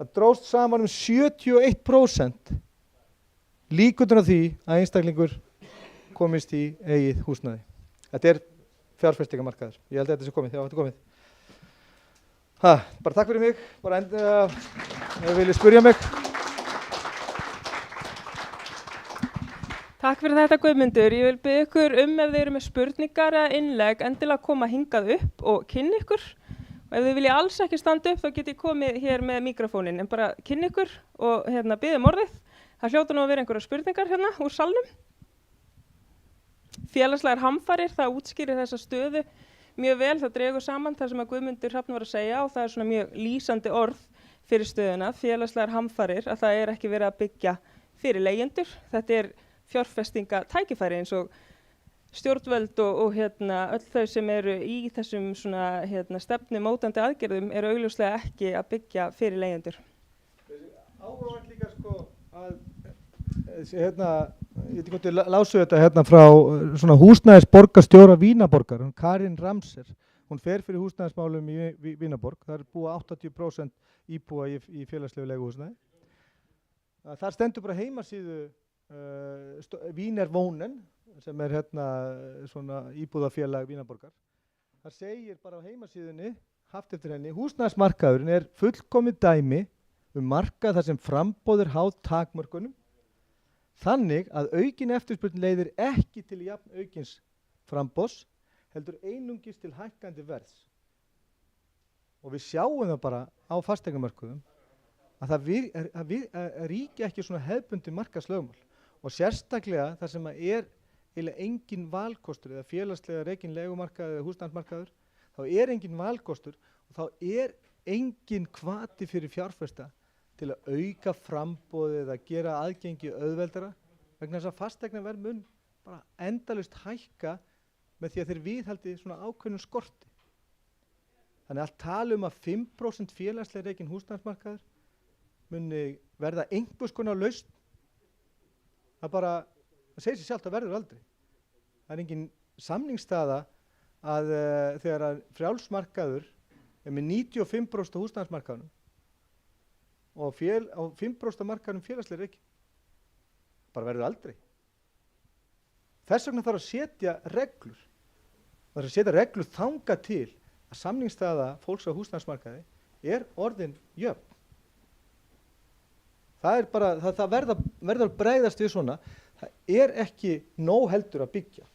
það dróst saman 71% líkurnar á því að einstaklingur komist í eigið húsnæði. Þetta er fjárfestingamarkaður. Ég held að þetta sé komið, já, þetta er komið. Bara takk fyrir mig, bara ef viljið spyrja mig. Takk fyrir þetta Guðmundur. Ég vil biðja ykkur ef þið eru með spurningar eða innlegg endilega koma hingað upp og kynna ykkur. Og ef þið vilja alls ekki standa upp þá getið komið hér með mikrofónin en bara kynna ykkur og biðja orðið. Það hljóta nú að vera einhverjar spurningar hérna úr salnum. Félagslegar hamfarir, það útskýrir þessa stöðu mjög vel, það dregur saman það sem að Guðmundur Hrafn var að segja og það er svona mjög lýsandi orð fyrir stöðuna. Félagslegar hamfarir, að það er ekki verið að byggja fyrir leigjendur. Þetta er fjárfestingatækifæri eins og stjórnvöld og öll þau sem eru í þessum svona stefnumótandi aðgerðum eru augljóslega ekki að byggja fyrir leigjendur. Áhugavert líka sko að ég veit ekki hvort ég lásu þetta frá svona húsnæðisborgarstjóra Vínaborgar, Karin Ramser. Hún fer fyrir húsnæðismálum í Vínaborg. Það er búa 80% íbúa í félagslegu leiguhúsnæði. Þar stendur bara heimasíðu Wienerwohnen sem er svona íbúðafélag Vínaborgar. Það segir bara á heimasíðunni, haft eftir henni, húsnæðismarkaðurinn er fullkomið dæmi markað þar sem framboð er háð takmörkunum, þannig að aukin eftirspurn leiðir ekki til jafn aukins framboðs, heldur einungis til hækkandi verðs. Og við sjáum það bara á fasteignamarkaðum að það ríki ekki svona hefðbundin markaðslögmál og sérstaklega þar sem að er eiginlega engin valkostur eða félagslega rekin leigumarkaður eða húsnæðismarkaður, þá er engin valkostur og þá er engin hvati fyrir fjárfesta til að auka framboðið eða gera aðgengi auðveldara vegna þess að fasteignaverð mun bara endalaust hækka með því að þeir viðhaldi svona ákveðnum skorti. Þannig að tala að 5% félagslega rekin húsnæðismarkaður muni verða einhvers konar lausn, það segir sér sjálft að verður aldrei. Það er engin samningsstaða að þegar að frjálsmarkaður er með 95% húsnæðismarkaðunum og 5% markaðunum félagslega rekin, bara verður aldrei. Þess vegna þarf að setja reglur. Það þarf að setja reglur þangað til að samningsstaða fólks á húsnæðismarkaði er orðin jöfn. Það er bara, það verður að bregðast við svona. Það er ekki nóg heldur að byggja.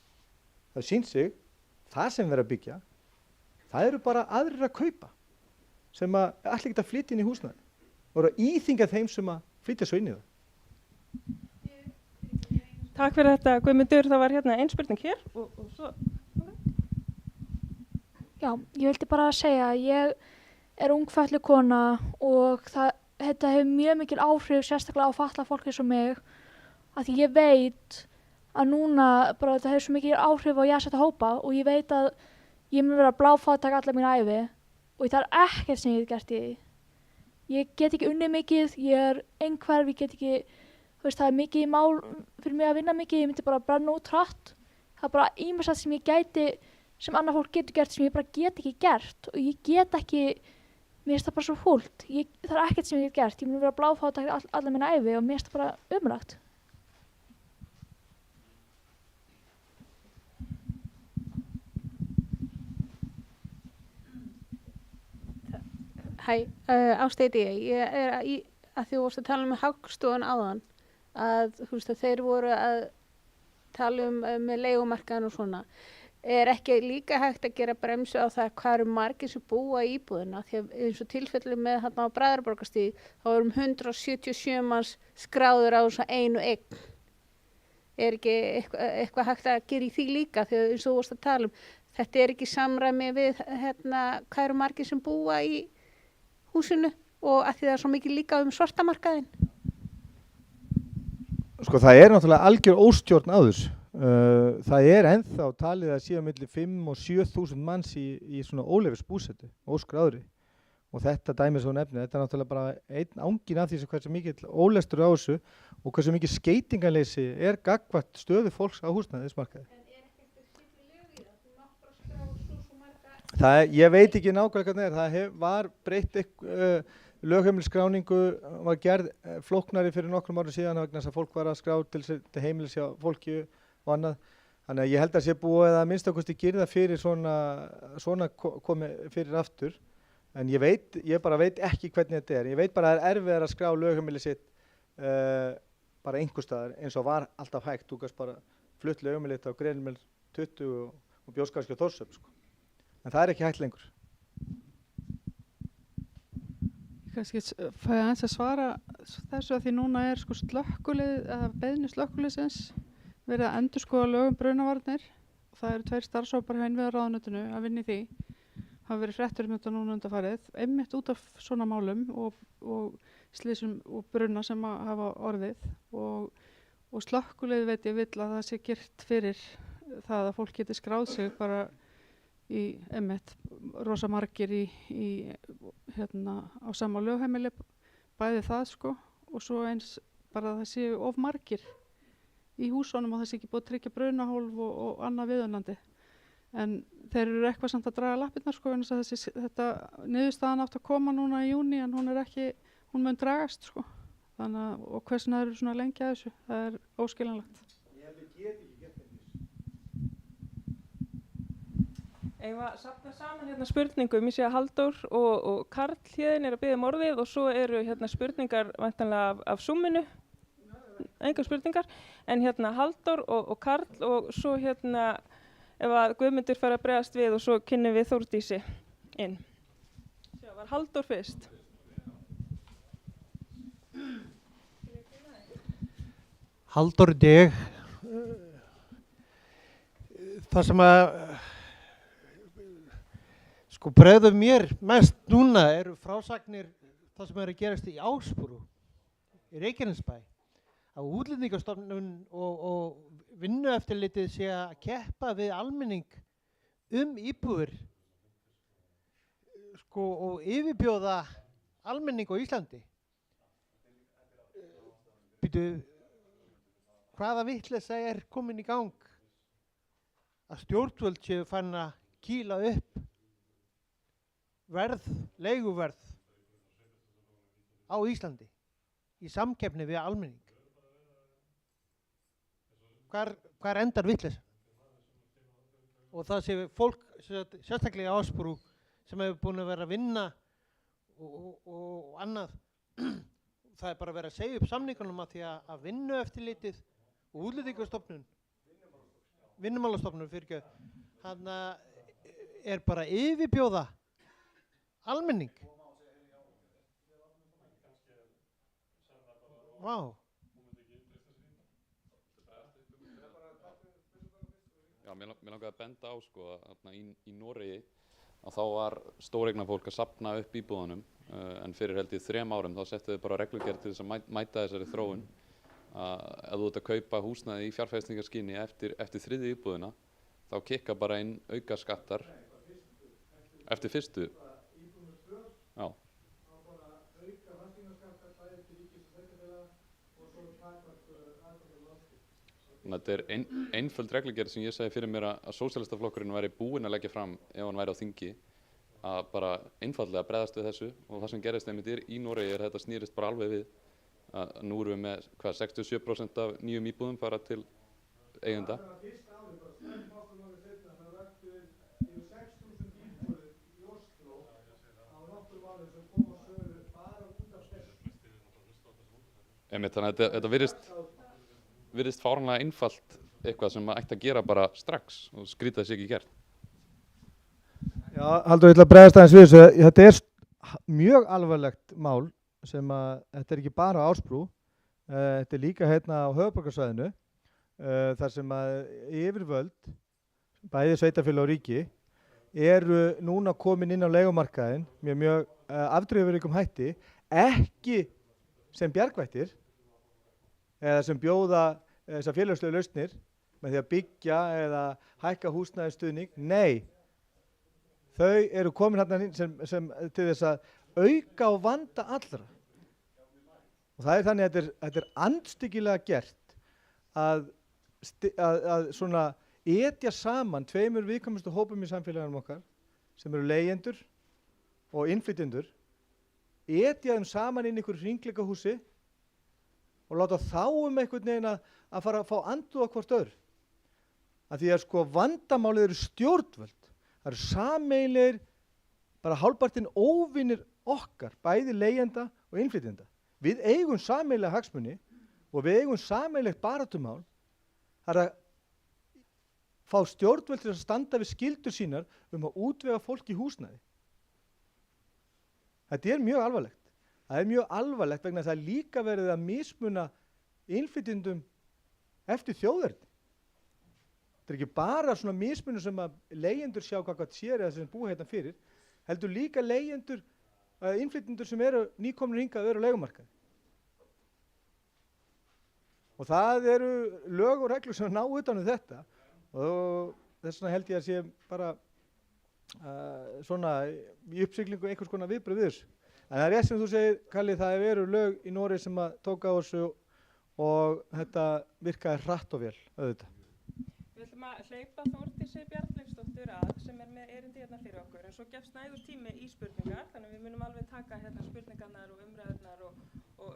Það sýnt sig, það sem verður að byggja, það eru bara aðrir að kaupa sem að ætla ekki að flytja inn í húsnæði og eru að íþyngja þeim sem að flytja svo inn í það. Takk fyrir þetta Guðmundur, það var ein spurning hér og svo. Já, ég vildi bara segja að ég er ung fötluð kona og þetta hefur mjög mikil áhrif sérstaklega á fatlað fólk eins og mig að því ég veit að núna bara þetta hefur svo mikil áhrif á jaðsetta hópa og ég veit að ég mun vera bláfátæk alla mína ævi og það er ekkert sem ég get gert í því. Ég get ekki unnið mikið, ég er einhverf, ég get ekki, það er mikið mál fyrir mig að vinna mikið, ég myndi bara brenna út hratt. Það er bara ýmislegt sem ég gæti, sem annað fólk getur gert, sem ég bara get ekki gert og ég get ekki, mér finnst það bara svo fúlt. Það er ekkert sem ég get gert, ég mun vera bláfátæk alla mína ævi og mér finnst það bara ömurlegt. Hæ, Ásta heiti ég er að því þú vorst að tala með Hagstofan áðan að þeir voru að tala með leigumarkaðan og svona. Er ekki líka hægt að gera bremsu á það hvað eru margir sem búa í íbúðina því að eins og tilfelli með þarna á Bræðraborgarstíg þá erum 177 manns skráður á einu eign. Er ekki eitthvað hægt að gera í því líka því að eins og þú vorst að tala þetta er ekki samræmi við hvað eru margir sem búa í húsinu og að því það er svo mikið líka svartamarkaðinn. Sko það er náttúrulega algjör óstjórn á þessu. Það er ennþá talið að séu milli 5 og 7.000 manns í svona óleyfisbúsetu, óskráðri. Og þetta dæmi svo nefnir, þetta er náttúrulega bara einn ángin af því sem hversu mikill ólestur á þessu og hversu mikið skeytingarleysi er gagnvart stöðu fólks á húsnæðismarkaði. En er ekkert sýtli lög í það? Þú mátt bara skrá svo marga. Ég veit ekki nákvæmlega hvernig það var breytt lögheimilisskráningu var gerð flóknari fyrir nokkrum árum síðan vegna þess að fólk var að skrá til heimilis hjá fólki og annað. Þannig að ég held að sé búið að minnst ákosti girða fyrir svona komi fyrir aftur. En ég bara veit ekki hvernig þetta er. Ég veit bara að það er erfiðar að skrá lögheimili sitt bara einhvers staðar eins og var alltaf hægt. Þú gast bara flutt lögheimili á Greinumel 20 og bjóst kannski á Þórshöfn, sko. En það er ekki hægt lengur. Kannski fæ ég aðeins að svara þessu að því núna er sko beiðni slökkviliðsins verið að endurskoða lög brunavarnir og það eru 2 starfshópar hjá innviðaráðuneytinu að vinna í því. Hafa verið fréttur þetta núna undanfarið, einmitt út af svona málum og slysum og bruna sem hafa orðið og slökkvilið veit ég vill að það sé gert fyrir það að fólk geti skráð sig bara í einmitt rosa margir á sama lögheimili, bæði það sko og svo eins bara að það séu of margir í húsunum og það sé ekki búið að tryggja brunahólf og annað viðunandi. En þeir eru eitthvað samt að draga lappirnar sko, en þetta niðurstaðan átt að koma núna í júní en hún mun dragast sko. Þannig að, og hversna eru svona lengi að þessu, það er óskiljanlegt. Ég held að geti ekki gert þetta. Eigum að safna saman hérna spurningum, ég sé að Halldór og Karl hérna er að biðja orðið og svo eru hérna spurningar væntanlega af Zoominu, engar spurningar, en hérna Halldór og Karl og svo hérna ef að Guðmundur fær að bregðast við og svo kynnum við Þórdísi inn. Sjá, var Halldór fyrst? Halldór ég. Það sem að sko bregður mér mest núna eru frásagnir það sem er að gerast í Ásbrú í Reykjanesbæ. Að Útlendingastofnun og vinnueftirlitið sé að keppa við almenning íbúðir sko, og yfirbjóða almenning á Íslandi. Býtu, hvaða vitleysa er komin í gang að stjórnvöld séu farin að kýla upp leiguverð á Íslandi í samkeppni við almenning? Hvar endar vitleysa? Og það sé fólk, sérstaklega í Ásbrú, sem hefur búin að vera að vinna og annað. Það er bara að vera að segja upp samningunum að því að Vinnueftirlitið og Útlendingastofnun, Vinnumálastofnun hann er bara að yfirbjóða almenning. Vá. Já, mér langaði að benda á sko að í Noregi að þá var stóreignafólk að safna upp íbúðunum en fyrir held ég 3 árum þá settu þau bara reglugerð til þess að mæta þessari þróun að ef þú ert að kaupa húsnæði í fjárfestingarskyni eftir 3. íbúðina þá kikka bara inn auka skattar eftir fyrstu. Já. Þetta er einföld reglugerð sem ég segi fyrir mér að sósíalistaflokkurinn væri búinn að leggja fram ef hann væri á þingi að bara einfaldlega bregðast við þessu og það sem gerist einmitt í Noregi er að þetta snýrist bara alveg við að nú erum við með 67% af nýjum íbúðum fara til eigenda. Einmitt, þannig að þetta virðist fáránlega einfalt eitthvað sem maður ætti að gera bara strax og skrýta þess ekki gert. Já, Halldór, ég ætla að bregðast aðeins við þessu. Þetta er mjög alvarlegt mál sem að þetta er ekki bara á Ásbrú, þetta er líka hérna á höfuðborgarsvæðinu þar sem að yfirvöld bæði sveitarfélag og ríki, eru núna komin inn á leigumarkaðinn með mjög afdrifarikum hætti, ekki sem bjargvættir eða sem bjóða þessar félagslegu lausnir með því að byggja eða hækka húsnæðisstuðning. Nei, þau eru komin hérna inn sem til þess að auka og vanda allra. Og það er þannig að þetta er andstyggilega gert að svona etja saman tveimur viðkvæmustu hópum í samfélagunum okkar sem eru leigjendur og innflytjendur, etja þeim saman inn í einhverju hringleikahúsi og láta þá einhvern veginn að fara að fá anduð á hvort öðru. Af því að sko vandamálið eru stjórnvöld, það eru sameiginlegir, bara hálfpartinn óvinir okkar, bæði leigjenda og innflytjenda. Við eigum sameiginlega hagsmuni og við eigum sameiginlegt baráttumál, það er að fá stjórnvöld til að standa við skyldur sínar að útvega fólk í húsnæði. Þetta er mjög alvarlegt. Það er mjög alvarlegt vegna þess að það er líka verið að mismuna innflytjendum eftir þjóðerni. Þetta er ekki bara svona mismunum sem að leigjendur sjá hvað sér eða sem búa hérna fyrir, heldur líka leigjendur, innflytjendur sem eru nýkomnir hingað eru á leigumarkaði. Og það eru lög og reglur sem ná utan þetta og þess vegna held ég að sé bara svona í uppsiglingu einhvers konar viðbrögð við þessu. En það er rétt sem þú segir, Kalli, það eru lög í Noregi sem að tóka á þessu og þetta virkaði hratt og vel, auðvitað. Við ætlum að hleypa Þórdísi Bjarnleifsdóttur að sem með erindi hérna fyrir okkur, en svo gefst nægur tími í spurningar, þannig við munum alveg taka hérna spurningarnar og umræðurnar og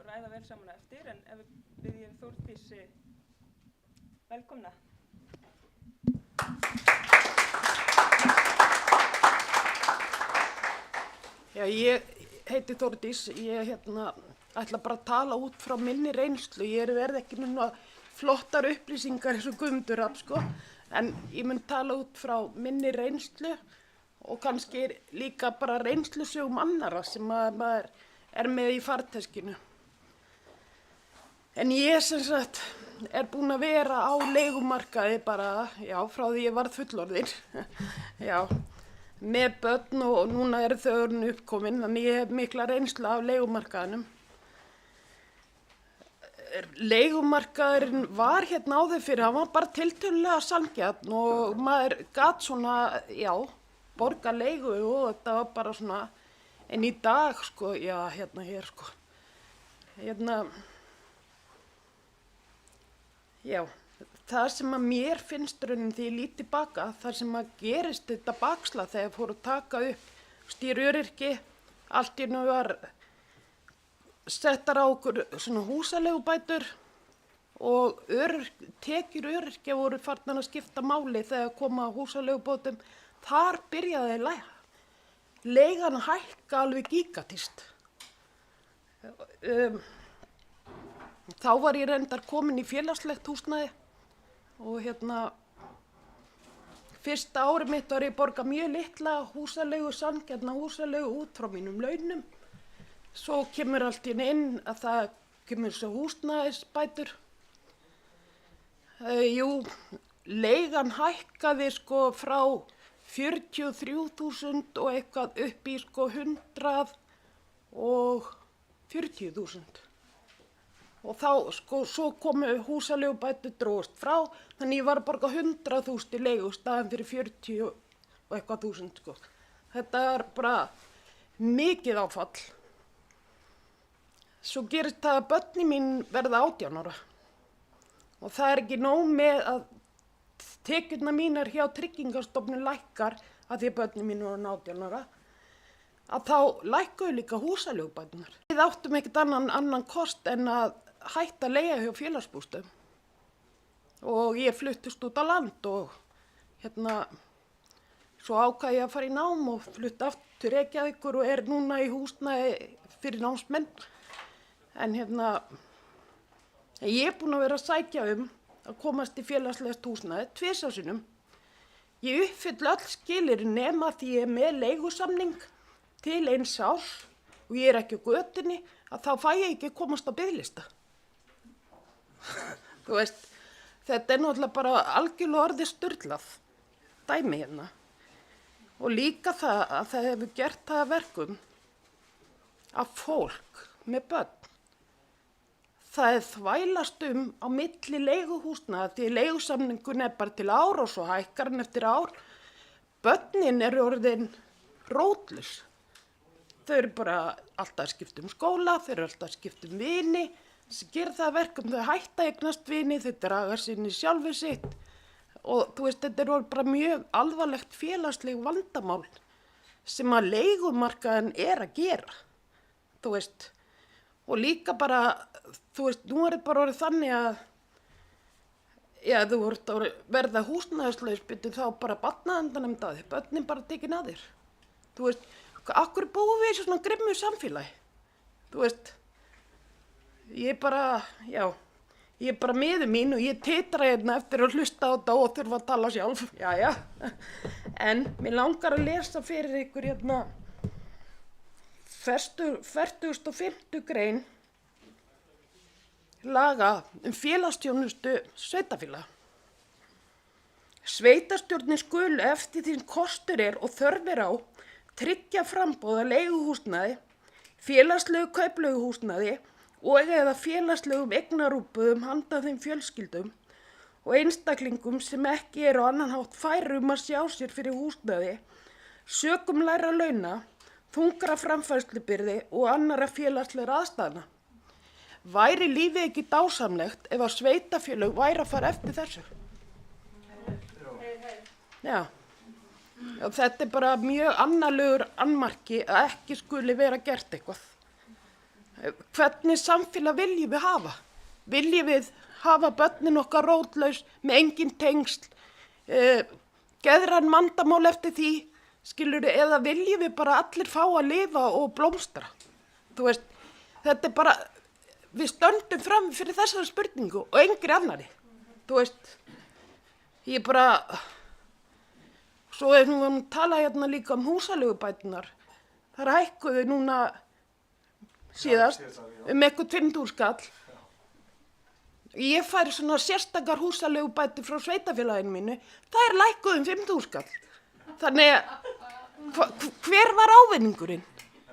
ræða vel saman eftir, en ef við byrjum Þórdísi velkomna. Já, ég heiti Þórdís, ég ætla bara að tala út frá minni reynslu, ég verð ekki með flottar upplýsingar eins og Guðmundur Rafn, sko, en ég mun tala út frá minni reynslu og kannski líka bara reynslusögum annarra sem maður er með í farteskinu. En ég sem sagt er búin að vera á leigumarkaði bara, já, frá því ég varð fullorðin, já, með börn og núna eru þau orðin uppkomin, þannig ég hef mikla reynslu af leigumarkaðinum. Leigumarkaðurinn var hérna áður fyrir, hann var bara tiltölulega sanngjarn og maður gat svona, já, borga leigu og þetta var bara svona, en í dag, sko, já, hér, sko, já, það sem að mér finnst raunin því ég lít tilbaka, það sem að gerist þetta bakslag þegar fóru að taka upp stýröryrki, allt í einu var settar á okkur svona húsaleigubætur og tekjur öryrkja voru farnar að skipta máli þegar koma á húsaleigubótum. Þar byrjaði leigan að hækka alveg gigatist. Þá var ég reyndar komin í félagslegt húsnæði og fyrsta árið mitt var ég borga mjög litla húsaleigu, sanngjarna húsaleigu út frá mínum launum. Svo kemur allt inn að það kemur svo húsnæðisbætur. Jú, leigan hækkaði sko frá 43.000 og eitthvað upp í sko 140.000. Og þá sko svo komu húsaleigubætur dróst frá, þannig ég var að borga 100.000 í leigu staðan fyrir 40 og eitthvað þúsund sko. Þetta er bara mikið áfall. Svo gerist það að börnin mín verða 18 ára og það er ekki nóg með að tekjurnar mínar hjá Tryggingastofnun lækkar að því að börnin mín voru 18 ára, að þá lækkuðu líka húsaleigubæturnar. Við áttum ekkert annan kost en að hætta að leigja hjá félagsbústöðum og ég fluttist út á land og svo ákvað ég að fara í nám og flutti aftur til Reykjavíkur og er núna í húsnæði fyrir námsmenn. En ég er búin að vera að sækja að komast í félagslegt húsnæði 2 sinnum. Ég uppfylla öll skilyrði nema því ég er með leigusamning til 1 árs og ég er ekki á götunni, að þá fæ ég ekki að komast á biðlista. Þú veist, þetta er náttúrulega bara algjörlega orðið sturlað. dæmi hérna. Og líka það að það hefur gert það að verkum að fólk með börn, það er þvælast á milli leiguhúsnaða því leigusamningun er bara til ár og svo hækkar hann eftir ár. Börnin eru orðin rótlaus. Þau eru bara alltaf að skipta skóla, þau eru alltaf að skipta vini, sem gerir það að verkum þau hætta að eignast vini, þau draga sér inn í sjálfu sitt og þú veist, þetta er bara mjög alvarlegt félagsleg vandamál sem að leigumarkaðan er að gera, þú veist, og líka bara, þú veist, nú er þetta bara orðið þannig að já, þú ert að verða húsnæðislaus, byrju þá bara barnaverndunarnefnd að þér, börnin bara tekin að þér. Þú veist, akkur búum við í svona grimmu samfélagi? Þú veist, ég er bara miður mín og ég titra hérna eftir að hlusta á þetta og þurfa að tala sjálf, jæja. En mér langar að lesa fyrir ykkur hérna 45. grein laga félagsþjónustu sveitarfélaga. Sveitarstjórnin skulu eftir því sem kostur er og þörf er á tryggja framboð af leiguhúsnæði, félagslegu kaupleiguhúsnæði og eða félagslegum eignarútboðum handa þeim fjölskyldum og einstaklingum sem ekki eru á annan hátt færir að sjá sér fyrir húsnæði, sökum lægra launa, þungra framfærslubyrði og annarra félagslegra aðstæðna. Væri lífið ekki dásamlegt ef að sveitarfélög væri að fara eftir þessu? Já. Og þetta er bara mjög annarlegur annmarki að ekki skuli vera gert eitthvað. Hvernig samfélag viljum við hafa? Viljum við hafa börnin okkar rótlaus með engin tengsl, geðræn vandamál eftir því, skilurðu, eða viljum við bara allir fá að lifa og blómstra? Þú veist, þetta er bara, við stöndum fram fyrir þessari spurningu og engri annari. Þú veist, ég bara, svo erum við að tala hérna líka húsaleigubæturnar. Það hækkuðu núna síðast eitthvað 5.000 skall. Ég fær svona sérstakar húsaleigubætur frá sveitafélaginu mínu, það lækkuðu 5.000 skall. Þannig að hver var ávinningurinn?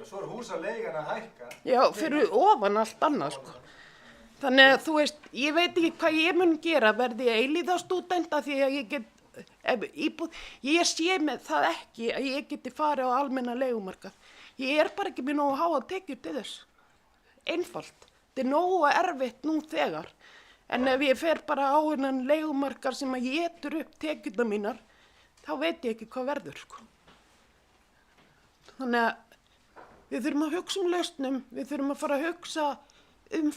Svo er húsaleigan að hækka. Já, fyrir ofan allt annað, sko. Þannig að þú veist, ég veit ekki hvað ég mun gera, verði ég eilífðarstúdenta því að ég get, ég sé með það ekki að ég geti farið á almenna leigumarkað. Ég er bara ekki með nógu háa tekjur til þess. Einfalt. Þetta er nógu erfitt nú þegar. En ef ég fer bara á hennan leigumarkað sem að ég etur upp tekjurna mínar, þá veit ég ekki hvað verður, sko. Þannig að við þurfum að hugsa lausnum, við þurfum að fara að hugsa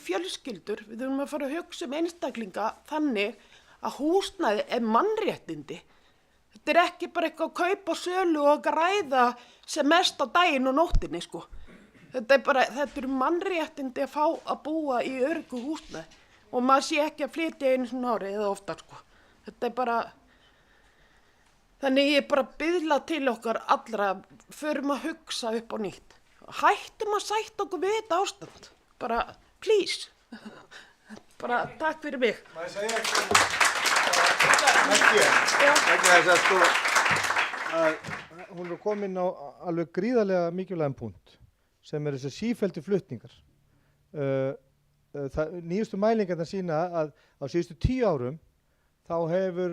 fjölskyldur, við þurfum að fara að hugsa einstaklinga þannig að húsnæði er mannréttindi. Þetta er ekki bara eitthvað að kaupa sölu og græða sem mest á daginn og nóttinni, sko. Þetta eru mannréttindi að fá að búa í öruggu húsnæði og maður sé ekki að flytja einu svona ári eða oftar, sko. Þetta er bara, þannig ég bara biðla til okkar allra, förum að hugsa upp á nýtt. Hættum að sætta okkur við þetta ástand. Bara, please. Bara, takk fyrir mig. Má ég segja ekki vegna þess að sko að hún er komin á alveg gríðarlega mikilvægan punkt sem er þessi sífelldu flutningar. Nýjustu mælingarnar sýna að á síðustu 10 árum þá hefur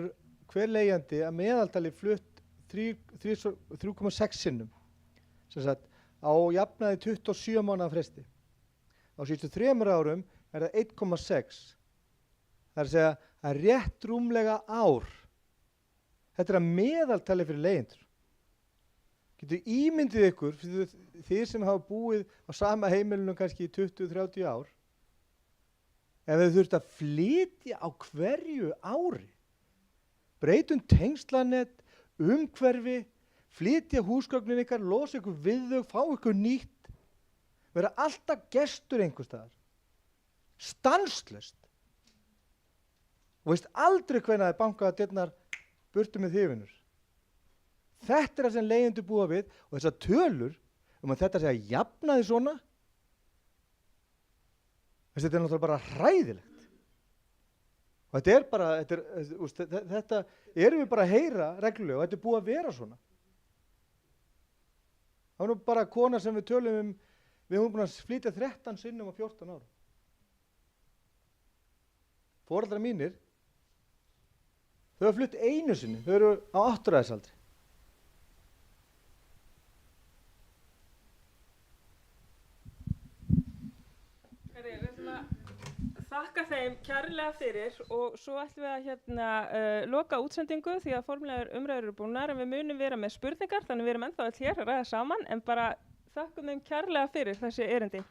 hver leigjandi að meðaltali flutt 3,6 sinnum. Sem sagt, á jafnaði 27 mánaða fresti. Á síðustu 3 árum er það 1,6. Það er að segja að rétt rúmlega ár. Þetta er að meðaltali fyrir leigjendur. Getur ímyndið ykkur, fyrir þið sem hafa búið á sama heimilinu kannski í 20-30 ár, ef þið þurft að flytja á hverju ári. Breytum tengslanett, umhverfi, flytja húsgögnin ykkar, losa ykkur við þau, fá ykkur nýtt, vera alltaf gestur einhvers staðar. Stanslaust. Og veist aldrei hvenær það bankaða dyrnar burtu með þifinur. Þetta er það sem leigjendur búa við og þessar tölur að þetta sé að jafna því svona. Þetta er náttúrulega bara hræðilegt. Og þetta er bara, þetta erum við bara að heyra reglulega og þetta er búið að vera svona. Það var nú bara kona sem við tölum við höfum búin að flytja 13 sinnum á 14 árum. Foreldrar mínir, þau hafa flutt einu sinni, þau eru á 8-ársaldri. Við ætlum að þakka þeim kærlega fyrir og svo ætlum við að loka útsendingu því að formlegar umræður eru búnar en við munum vera með spurningar þannig við erum ennþá öll hér að ræða saman en bara þakkum þeim kærlega fyrir þessi erindi.